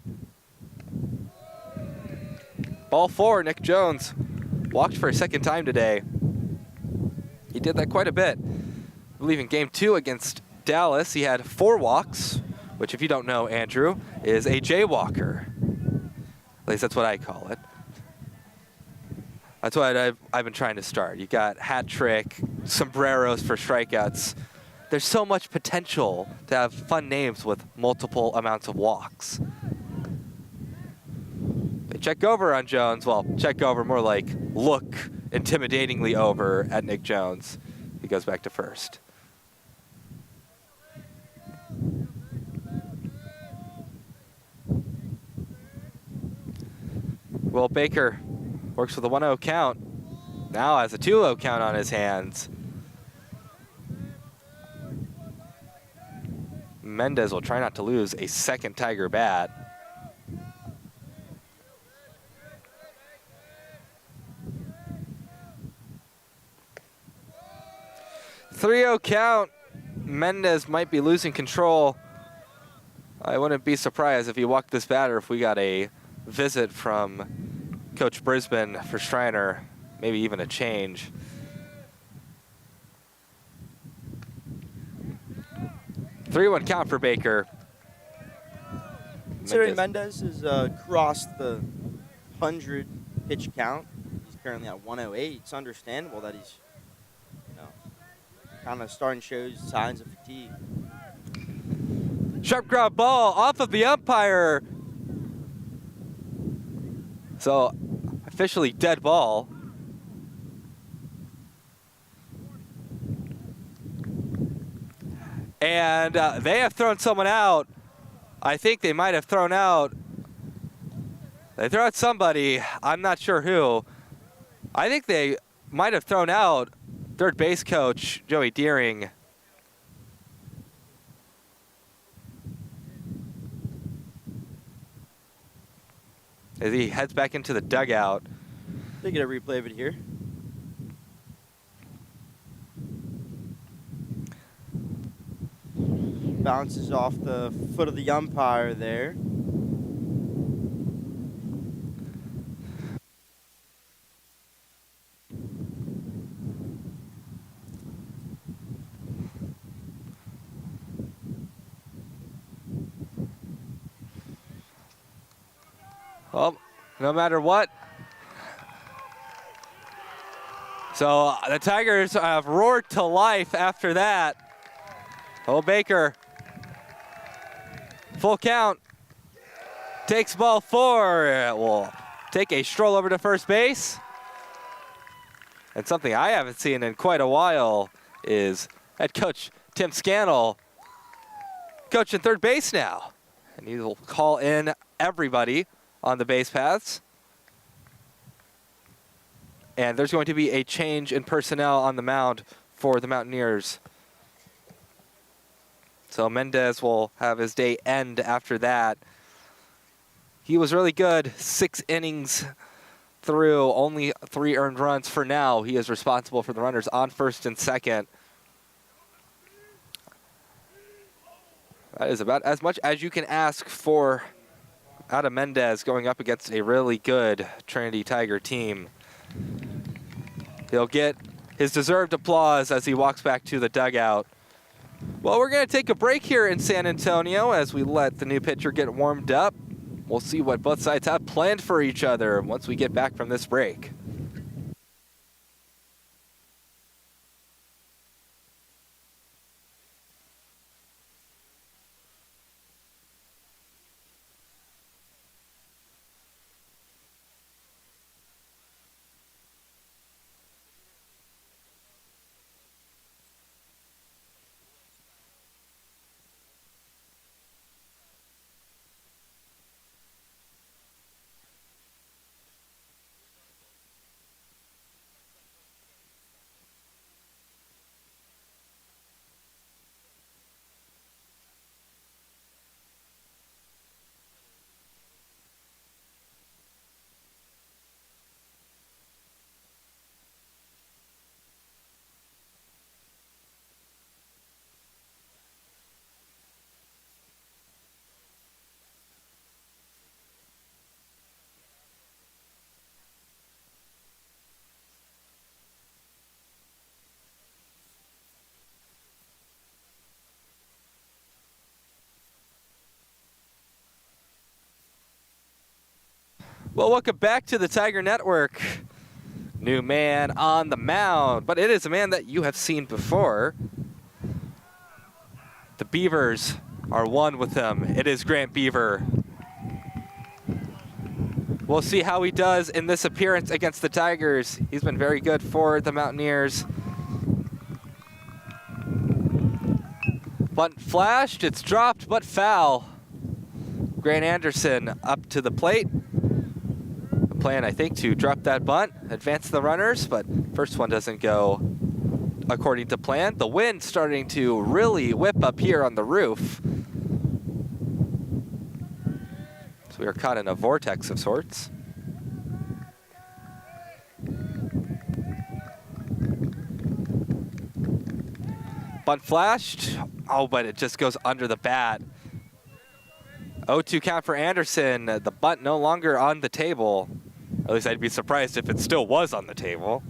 Ball 4, Nick Jones walked for a second time today. He did that quite a bit. I believe in game 2 against Dallas, he had 4 walks, which if you don't know, Andrew, is a jaywalker. At least that's what I call it. That's what I've been trying to start. You got hat trick, sombreros for strikeouts. There's so much potential to have fun names with multiple amounts of walks. They check over on Jones. Well, check over, more like look intimidatingly over at Nick Jones. He goes back to first. Will Baker works with a 1-0 count. Now has a 2-0 count on his hands. Mendez will try not to lose a second Tiger bat. .3-0 count. Mendez might be losing control. I wouldn't be surprised if he walked this batter if we got a visit from Coach Brisbane for Schreiner, maybe even a change. .3-1 count for Baker. Considering Mendez has crossed the 100 pitch count, he's currently at 108. It's understandable that he's, kind of starting to show signs of fatigue. Sharp ground ball off of the umpire. So officially dead ball. And they have thrown someone out. I think they might have thrown out. They threw out somebody. I'm not sure who. I think they might have thrown out third base coach Joey Deering. As he heads back into the dugout. They get a replay of it here. Bounces off the foot of the umpire there. Well, no matter what. So the Tigers have roared to life after that. Oh, Baker. Full count. Takes ball 4. Will take a stroll over to first base. And something I haven't seen in quite a while is head coach Tim Scannell coaching third base now. And he will call in everybody on the base paths. And there's going to be a change in personnel on the mound for the Mountaineers. So Mendez will have his day end after that. He was really good. 6 innings through, only 3 earned runs for now. He is responsible for the runners on first and second. That is about as much as you can ask for out of Mendez going up against a really good Trinity Tiger team. He'll get his deserved applause as he walks back to the dugout. Well, we're going to take a break here in San Antonio as we let the new pitcher get warmed up. We'll see what both sides have planned for each other once we get back from this break. Well, welcome back to the Tiger Network. New man on the mound, but it is a man that you have seen before. The Beavers are one with him. It is Grant Beaver. We'll see how he does in this appearance against the Tigers. He's been very good for the Mountaineers. Bunt flashed, it's dropped, but foul. Grant Anderson up to the plate. The plan, I think, to drop that bunt, advance the runners, but first one doesn't go according to plan. The wind starting to really whip up here on the roof. So we are caught in a vortex of sorts. Bunt flashed. Oh, but it just goes under the bat. 0-2 count for Anderson. The bunt no longer on the table. At least I'd be surprised if it still was on the table.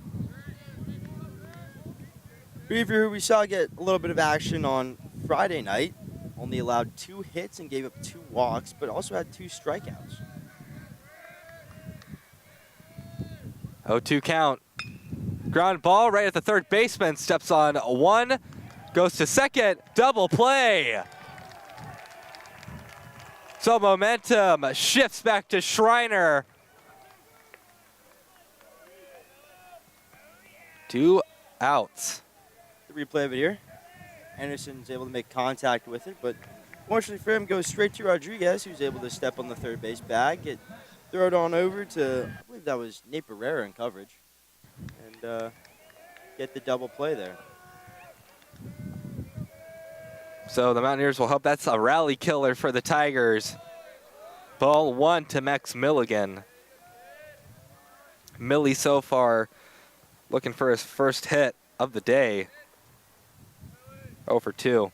Beaver, who we saw get a little bit of action on Friday night, only allowed 2 hits and gave up 2 walks, but also had 2 strikeouts. 0-2 count. Ground ball right at the third baseman. Steps on one. Goes to second. Double play. So momentum shifts back to Schreiner. 2 outs. The replay of it here. Anderson's able to make contact with it, but fortunately for him, goes straight to Rodriguez, who's able to step on the third base bag, throw it on over to, I believe that was Nate Barrera in coverage, and get the double play there. So the Mountaineers will hope that's a rally killer for the Tigers. Ball 1 to Max Milligan. Millie so far looking for his first hit of the day. 0 for 2.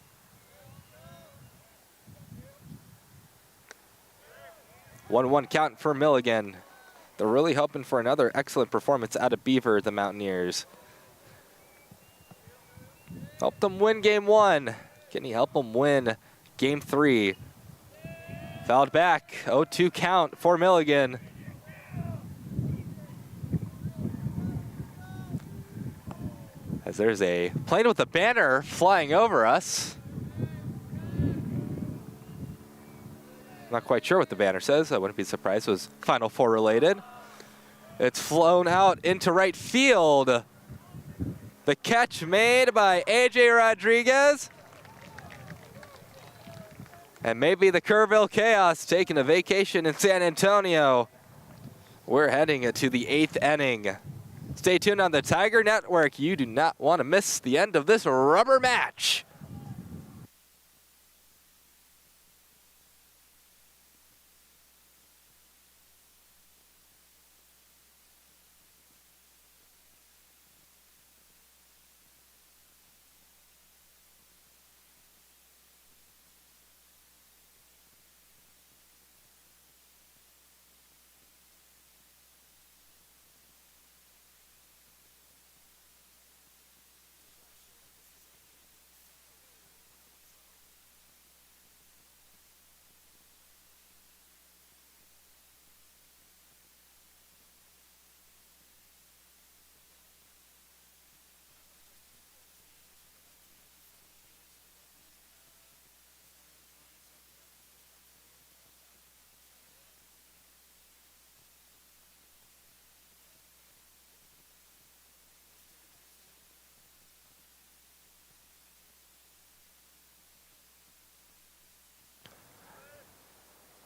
One count for Milligan. They're really hoping for another excellent performance out of Beaver, the Mountaineers. Help them win game 1. Can he help them win game 3? Fouled back. 0-2 count for Milligan. As there's a plane with a banner flying over us. Not quite sure what the banner says. I wouldn't be surprised. It was Final Four related. It's flown out into right field. The catch made by AJ Rodriguez. And maybe the Kerrville Chaos taking a vacation in San Antonio. We're heading to the 8th inning. Stay tuned on the Tiger Network. You do not want to miss the end of this rubber match.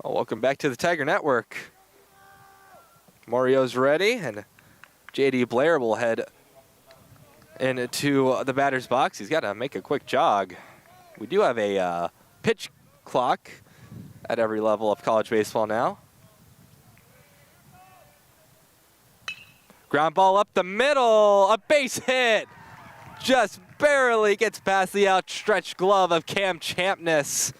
Well, welcome back to the Tiger Network. Mario's ready, and JD Blair will head into the batter's box. He's got to make a quick jog. We do have a pitch clock at every level of college baseball now. Ground ball up the middle, a base hit. Just barely gets past the outstretched glove of Cam Champness.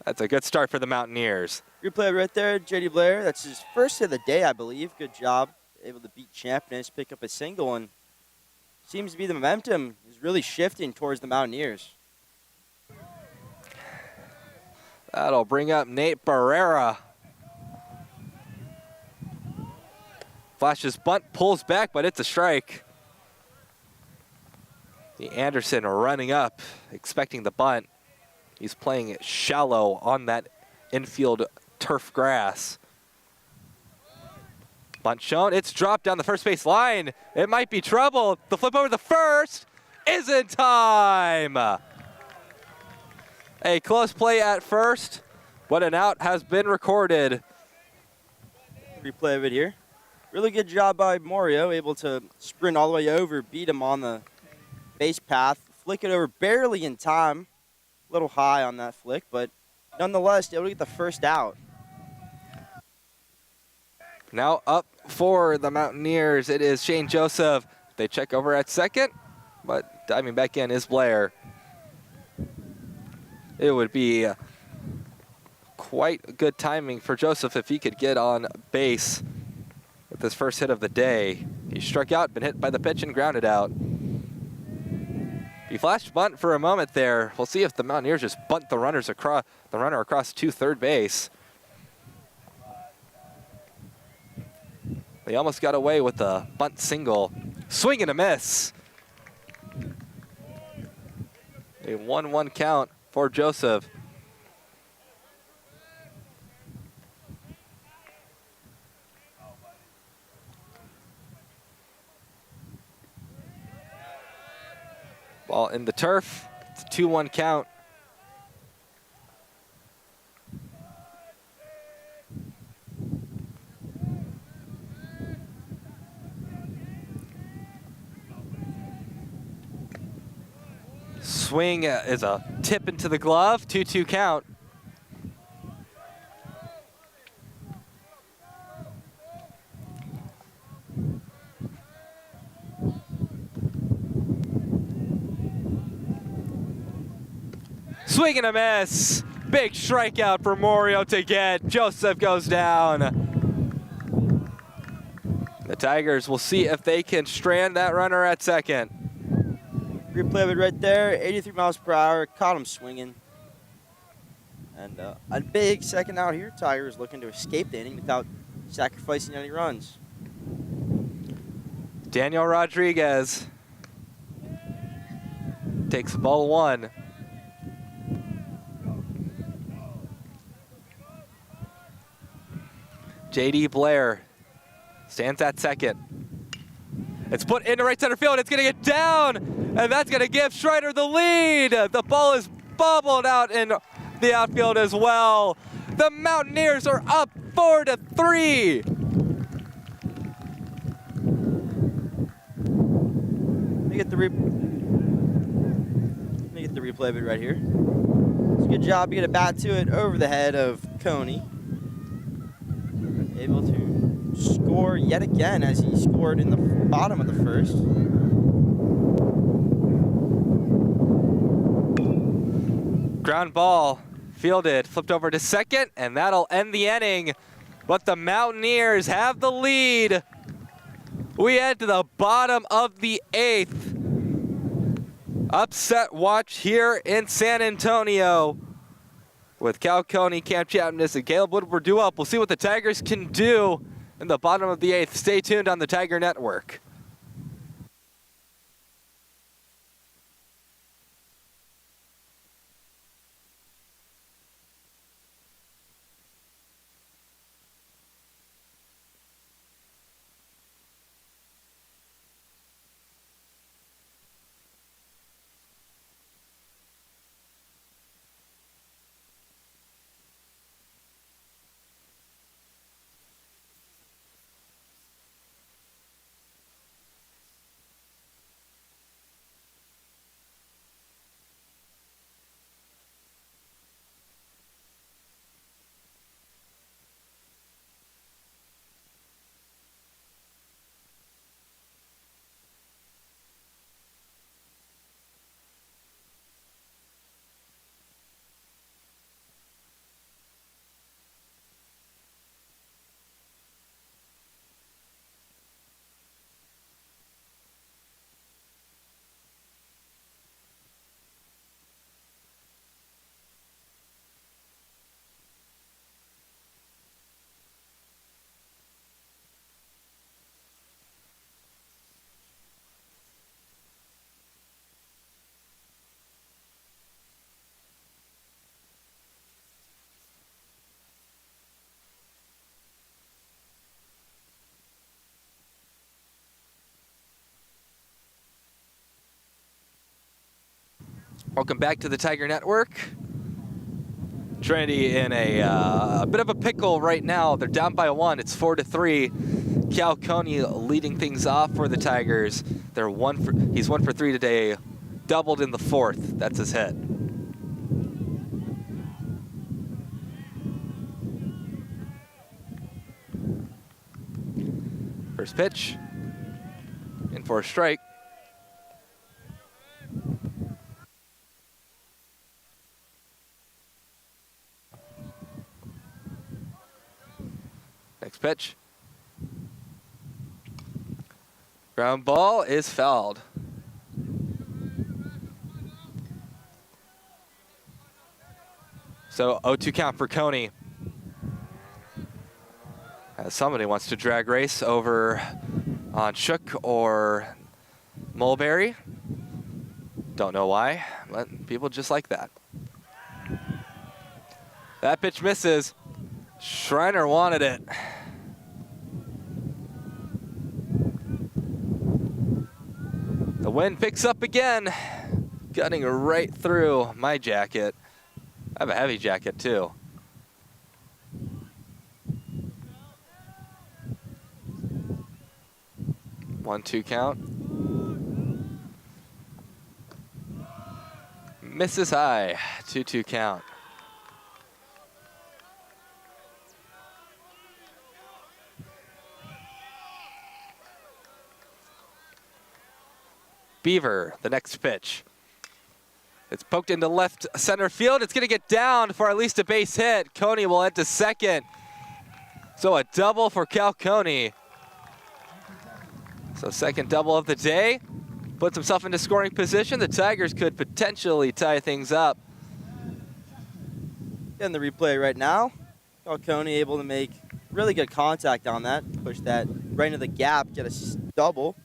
That's a good start for the Mountaineers. Replay right there, JD Blair. That's his first hit of the day, I believe. Good job. Able to beat Champness, pick up a single, and seems to be the momentum is really shifting towards the Mountaineers. That'll bring up Nate Barrera. Flashes bunt, pulls back, but it's a strike. The Anderson running up, expecting the bunt. He's playing it shallow on that infield turf grass. Bunt shown, it's dropped down the first base line. It might be trouble. The flip over the first is in time. A close play at first, but an out has been recorded. Replay of it here. Really good job by Morio, able to sprint all the way over, beat him on the base path, flick it over barely in time. A little high on that flick, but nonetheless, able to get the first out. Now up for the Mountaineers, it is Shane Joseph. They check over at second, but diving back in is Blair. It would be quite good timing for Joseph if he could get on base with his first hit of the day. He struck out, been hit by the pitch and grounded out. He flashed bunt for a moment there. We'll see if the Mountaineers just bunt the runner across to third base. They almost got away with a bunt single. Swing and a miss. A 1-1 count for Joseph. Ball in the turf. It's a 2-1 count. Swing is a tip into the glove. 2-2 count. Swing and a miss. Big strikeout for Morio to get. Joseph goes down. The Tigers will see if they can strand that runner at second. Replay of it right there, 83 miles per hour, caught him swinging. And a big second out here. Tigers looking to escape the inning without sacrificing any runs. Daniel Rodriguez takes ball one. J.D. Blair stands at second. It's put into right center field. It's going to get down, and that's going to give Schreiner the lead. The ball is bobbled out in the outfield as well. The Mountaineers are up 4-3. Let me get the replay of it right here. It's a good job to get a bat to it over the head of Coney. Able to score yet again as he scored in the bottom of the first. Ground ball fielded, flipped over to second, and that'll end the inning. But the Mountaineers have the lead. We head to the bottom of the eighth. Upset watch here in San Antonio with Cal Coney, Cam Chapman, and Caleb Woodward due up. We'll see what the Tigers can do in the bottom of the eighth. Stay tuned on the Tiger Network. Welcome back to the Tiger Network. Trinity in a bit of a pickle right now. They're down by 1. It's 4-3. Cal Coney leading things off for the Tigers. He's 1 for 3 today. Doubled in the 4th. That's his hit. First pitch. In for a strike. Next pitch. Ground ball is fouled. So 0-2 count for Coney. As somebody wants to drag race over on Shook or Mulberry. Don't know why, but people just like that. That pitch misses. Schreiner wanted it. The wind picks up again, cutting right through my jacket. I have a heavy jacket too. One-two count. Misses high. 2-2 count. Beaver, the next pitch. It's poked into left center field. It's going to get down for at least a base hit. Coney will head to second. So a double for Cal Coney. So second double of the day. Puts himself into scoring position. The Tigers could potentially tie things up. In the replay right now, Cal Coney able to make really good contact on that. Push that right into the gap, get a double.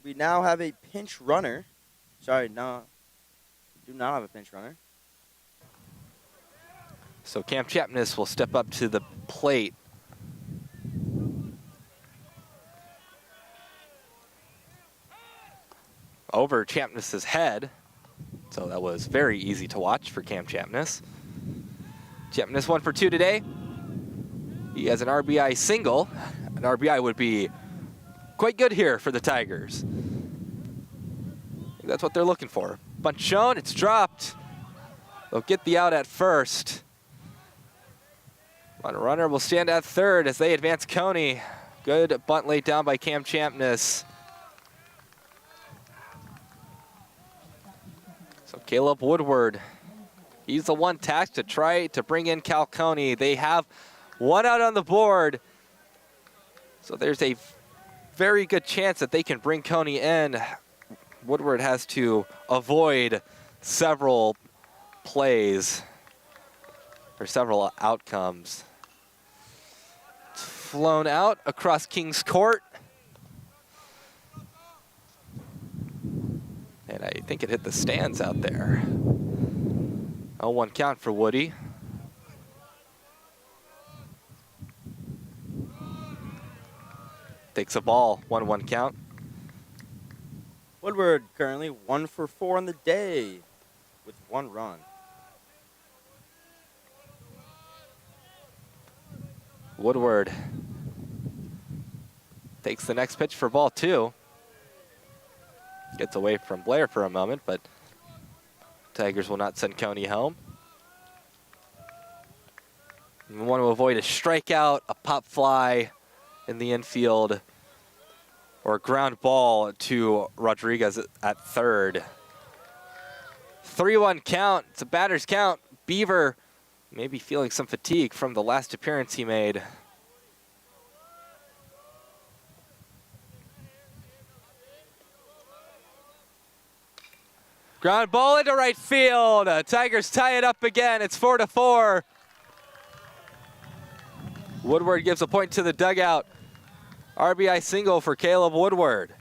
We now have a pinch runner. Sorry, no. We do not have a pinch runner. So Cam Chapness will step up to the plate. Over Chapness's head. So that was very easy to watch for Cam Chapness. Chapness 1 for 2 today. He has an RBI single. An RBI would be quite good here for the Tigers. That's what they're looking for. Bunt shown, it's dropped. They'll get the out at first. One runner will stand at third as they advance Coney. Good bunt laid down by Cam Chapness. So Caleb Woodward, he's the one tasked to try to bring in Cal Coney. They have one out on the board. So there's a very good chance that they can bring Coney in. Woodward has to avoid several plays or several outcomes. It's flown out across Kings Court. And I think it hit the stands out there. 0-1 count for Woody. Takes a ball, 1-1 count. Woodward currently 1 for 4 on the day with 1 run. Woodward takes the next pitch for ball 2. Gets away from Blair for a moment, but Tigers will not send Coney home. We want to avoid a strikeout, a pop fly in the infield, or a ground ball to Rodriguez at third. 3-1 count. It's a batter's count. Beaver maybe feeling some fatigue from the last appearance he made. Ground ball into right field. Tigers tie it up again. It's 4-4. Woodward gives a point to the dugout. RBI single for Caleb Woodward.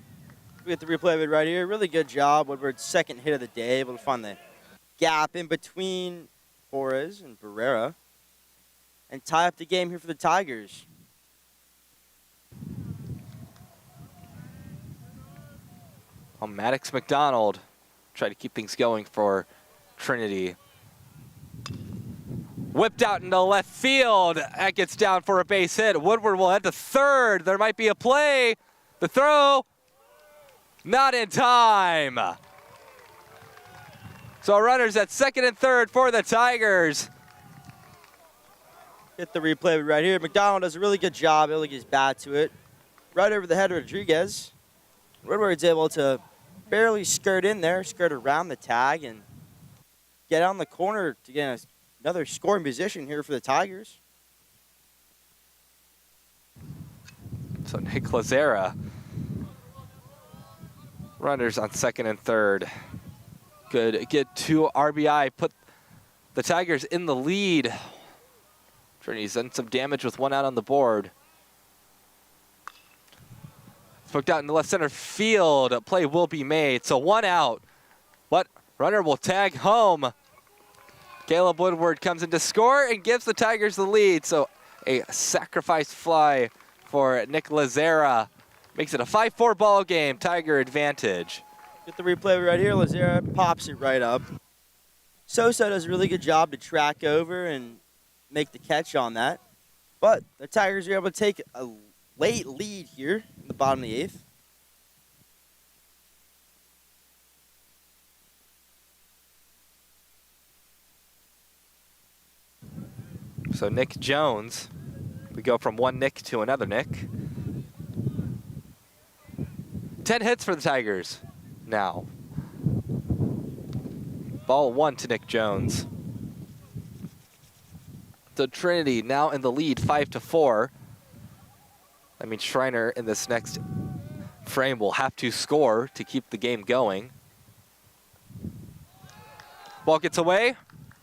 We get the replay of it right here. Really good job. Woodward's second hit of the day, able to find the gap in between Torres and Barrera and tie up the game here for the Tigers. Maddox McDonald try to keep things going for Trinity. Whipped out into left field. That gets down for a base hit. Woodward will head to third. There might be a play. The throw, not in time. So runners at second and third for the Tigers. Get the replay right here. McDonald does a really good job. He'll get his bat to it. Right over the head of Rodriguez. Woodward's able to barely skirt in there, skirt around the tag, and get on the corner to get another scoring position here for the Tigers. So Nick Lazera, runners on second and third. Could get 2 RBI, put the Tigers in the lead. Trinity's done some damage with 1 out on the board. Poked out into left center field. A play will be made, so 1 out. But runner will tag home. Caleb Woodward comes in to score and gives the Tigers the lead. So a sacrifice fly for Nick Lazera. Makes it a 5-4 ball game, Tiger advantage. Get the replay right here. Lazera pops it right up. Sosa does a really good job to track over and make the catch on that. But the Tigers are able to take a late lead here in the bottom of the 8th. So Nick Jones, we go from one Nick to another Nick. 10 hits for the Tigers now. Ball 1 to Nick Jones. So Trinity now in the lead, 5-4. That means Schreiner in this next frame will have to score to keep the game going. Ball gets away.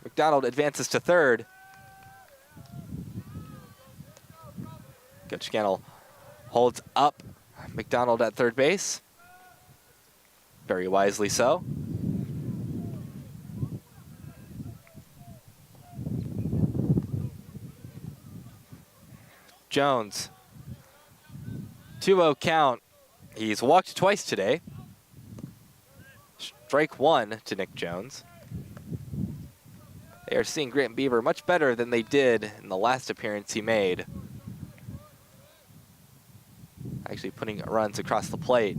McDonald advances to third. Coach Scannell holds up McDonald at third base. Very wisely so. Jones. 2-0 count. He's walked twice today. Strike 1 to Nick Jones. They are seeing Grant Beaver much better than they did in the last appearance he made. Actually putting runs across the plate.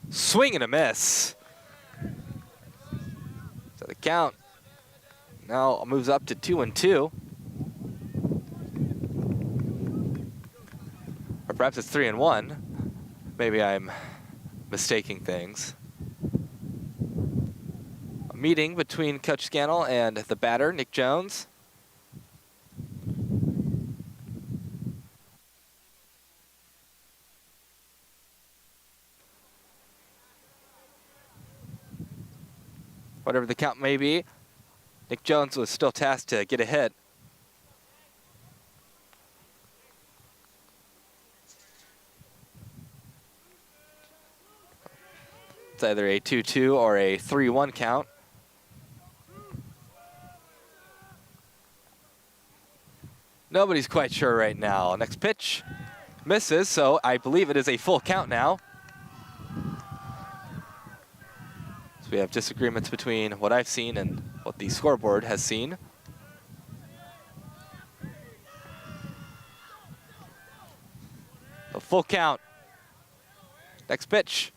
Swing and a miss. So the count now moves up to 2-2. Or perhaps it's 3-1. Maybe I'm mistaking things. A meeting between Coach Scannell and the batter, Nick Jones. Whatever the count may be, Nick Jones was still tasked to get a hit. It's either a 2-2 or a 3-1 count. Nobody's quite sure right now. Next pitch misses, so I believe it is a full count now. So we have disagreements between what I've seen and what the scoreboard has seen. A full count. Next pitch.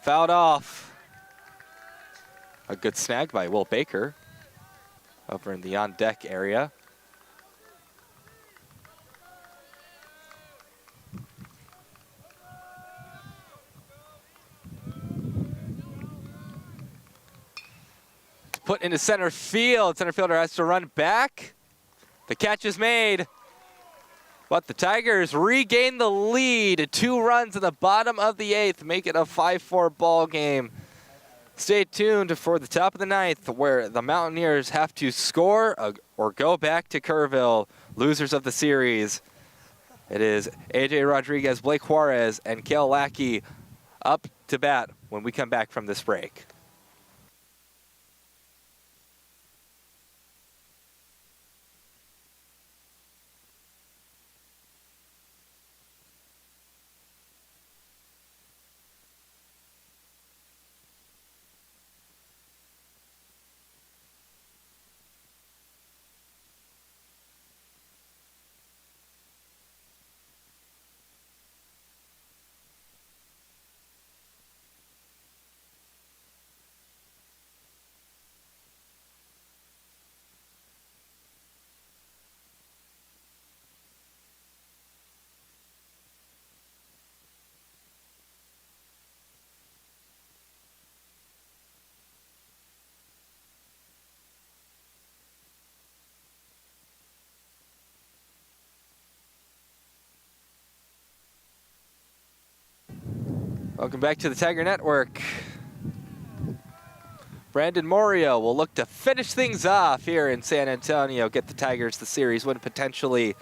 Fouled off. A good snag by Will Baker over in the on-deck area. Put into center field. Center fielder has to run back. The catch is made. But the Tigers regain the lead. 2 runs in the bottom of the 8th, make it a 5-4 ball game. Stay tuned for the top of the 9th, where the Mountaineers have to score or go back to Kerrville, losers of the series. It is AJ Rodriguez, Blake Juarez, and Kale Lackey up to bat when we come back from this break. Welcome back to the Tiger Network. Brandon Morio will look to finish things off here in San Antonio, get the Tigers the series win potentially.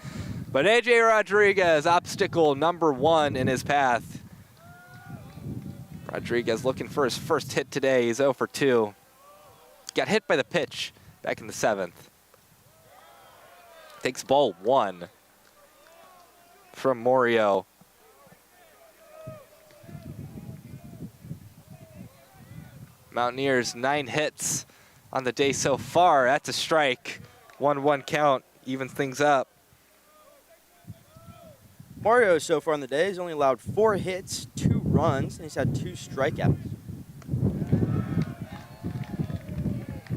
But AJ Rodriguez, obstacle number 1 in his path. Rodriguez looking for his first hit today. He's 0 for 2. Got hit by the pitch back in the 7th. Takes ball 1 from Morio. Mountaineers 9 hits on the day so far. That's a strike. 1-1 count, evens things up. Mario so far in the day has only allowed 4 hits, 2 runs, and he's had 2 strikeouts.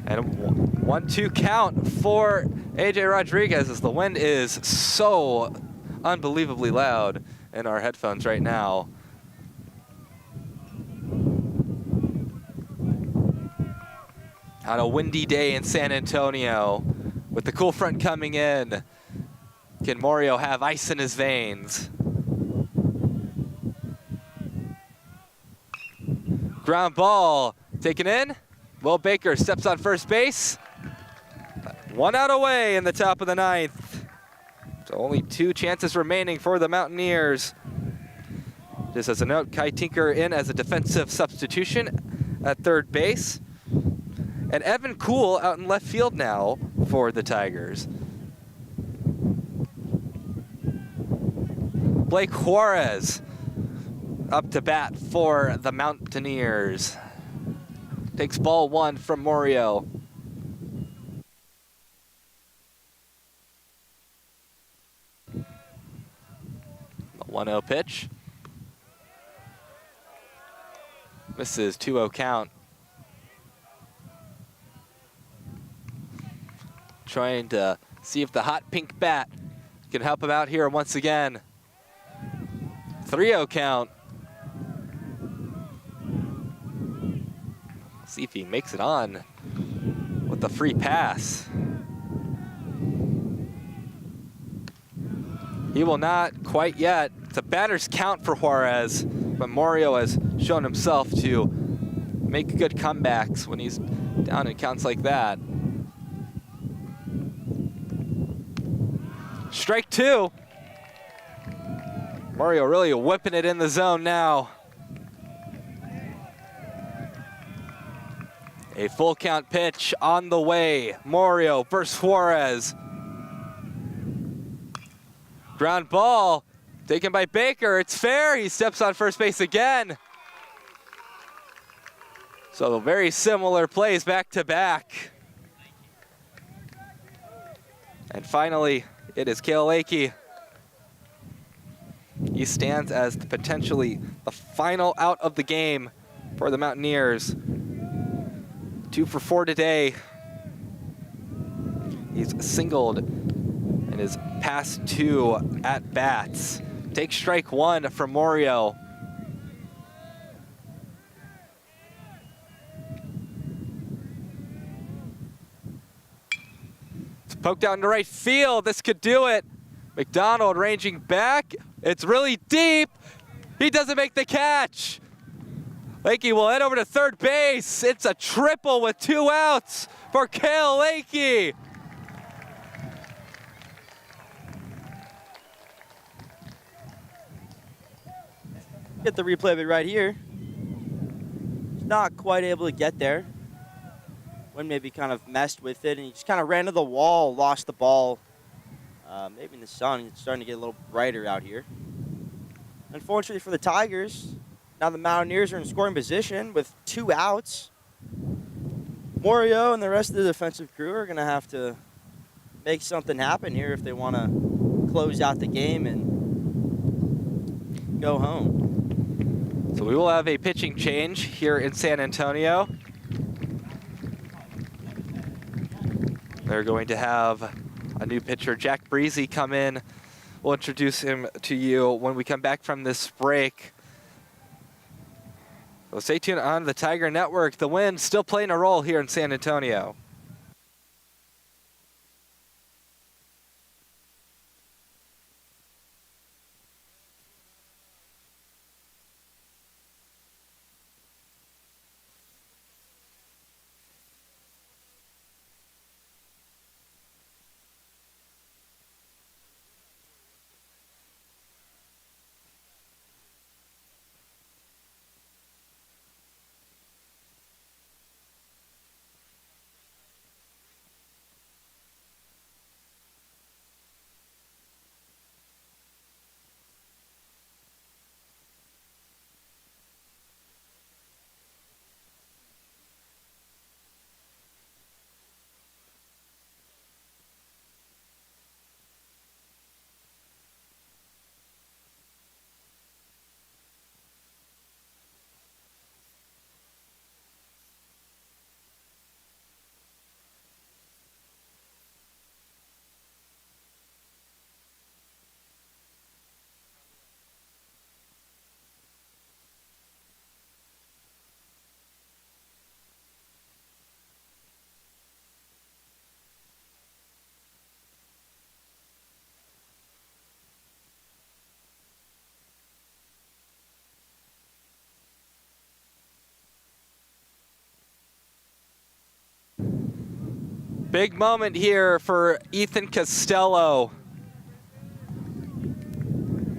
And a 1-2 count for AJ Rodriguez as the wind is so unbelievably loud in our headphones right now. On a windy day in San Antonio, with the cool front coming in, can Morio have ice in his veins? Ground ball taken in. Will Baker steps on first base. 1 out away in the top of the 9th. So only 2 chances remaining for the Mountaineers. Just as a note, Kai Tinker in as a defensive substitution at third base. And Evan Kuhl out in left field now for the Tigers. Blake Juarez up to bat for the Mountaineers. Takes ball 1 from Morio. The 1-0 pitch. Misses, 2-0 count. Trying to see if the hot pink bat can help him out here once again. 3-0 count. See if he makes it on with the free pass. He will not quite yet. It's a batter's count for Juarez, but Morio has shown himself to make good comebacks when he's down in counts like that. Strike 2. Morio really whipping it in the zone now. A full count pitch on the way. Morio versus Juarez. Ground ball taken by Baker. It's fair. He steps on first base again. So very similar plays back to back. And finally, it is Kale Lakey. He stands as potentially the final out of the game for the Mountaineers. 2 for 4 today. He's singled in his past 2 at-bats. Takes strike 1 from Morio. It's poked out into right field. This could do it. McDonald ranging back. It's really deep. He doesn't make the catch. Lakey will head over to third base. It's a triple with 2 outs for Kale Lakey. Get the replay of it right here. He's not quite able to get there. Wind maybe kind of messed with it, and he just kind of ran to the wall, lost the ball. Maybe in the sun, it's starting to get a little brighter out here. Unfortunately for the Tigers, now the Mountaineers are in scoring position with 2 outs. Morio and the rest of the defensive crew are going to have to make something happen here if they want to close out the game and go home. So we will have a pitching change here in San Antonio. They're going to have a new pitcher, Jack Breezy, come in. We'll introduce him to you when we come back from this break. So stay tuned on the Tiger Network. The Wind still playing a role here in San Antonio. Big moment here for Ethan Costello.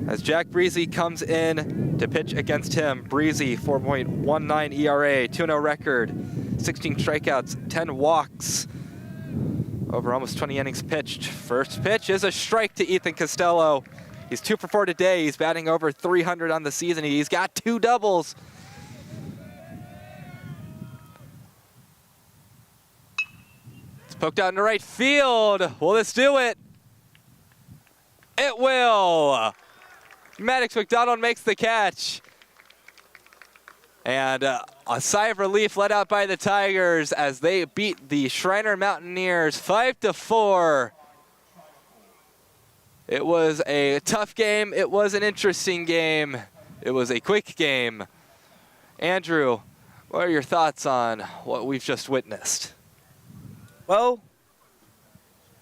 As Jack Breezy comes in to pitch against him. Breezy, 4.19 ERA, 2-0 record, 16 strikeouts, 10 walks over almost 20 innings pitched. First pitch is a strike to Ethan Costello. He's 2 for 4 today. He's batting over 300 on the season. He's got 2 doubles. It's poked out into right field. Will this do it? It will. Maddox McDonald makes the catch. And a sigh of relief let out by the Tigers as they beat the Schreiner Mountaineers 5-4. It was a tough game. It was an interesting game. It was a quick game. Andrew, what are your thoughts on what we've just witnessed? Well,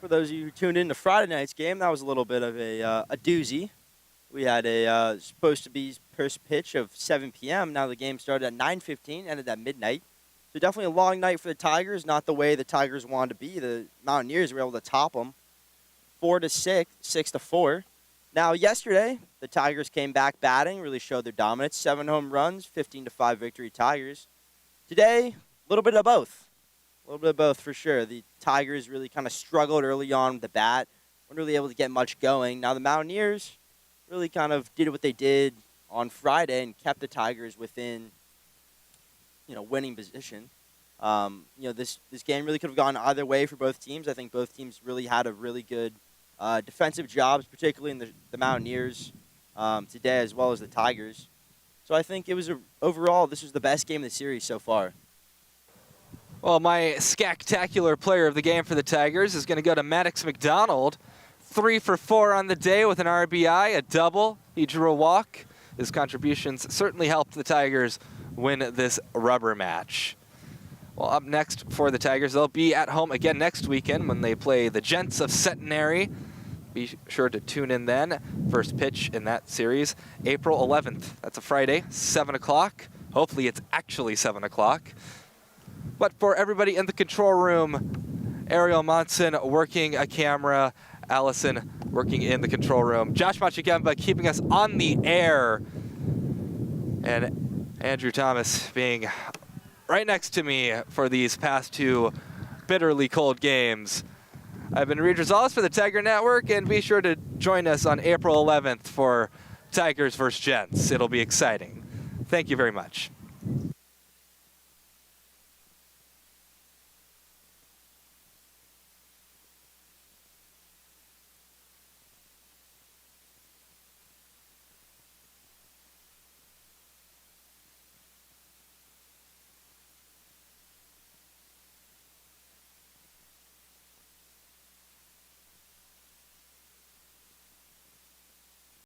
for those of you who tuned in to Friday night's game, that was a little bit of a doozy. We had a supposed to be first pitch of 7 p.m. Now the game started at 9:15, ended at midnight. So definitely a long night for the Tigers. Not the way the Tigers wanted to be. The Mountaineers were able to top them 4-6, 6-4. Now yesterday, the Tigers came back batting, really showed their dominance. 7 home runs, 15-5 victory Tigers. Today, a little bit of both. A little bit of both for sure. The Tigers really kind of struggled early on with the bat. Weren't really able to get much going. Now the Mountaineers really kind of did what they did on Friday and kept the Tigers within, winning position. This game really could have gone either way for both teams. I think both teams really had a really good defensive jobs, particularly in the Mountaineers today as well as the Tigers. So I think it was overall, this was the best game of the series so far. Well, my skactacular player of the game for the Tigers is going to go to Maddox McDonald. 3 for 4 on the day with an RBI, a double. He drew a walk. His contributions certainly helped the Tigers win this rubber match. Well, up next for the Tigers, they'll be at home again next weekend when they play the Gents of Centenary. Be sure to tune in then. First pitch in that series, April 11th. That's a Friday, 7 o'clock. Hopefully it's actually 7 o'clock. But for everybody in the control room, Ariel Monson working a camera, Allison working in the control room, Josh Machigemba keeping us on the air, and Andrew Thomas being right next to me for these past 2 bitterly cold games. I've been Reed Rosales for the Tiger Network, and be sure to join us on April 11th for Tigers vs. Gents. It'll be exciting. Thank you very much.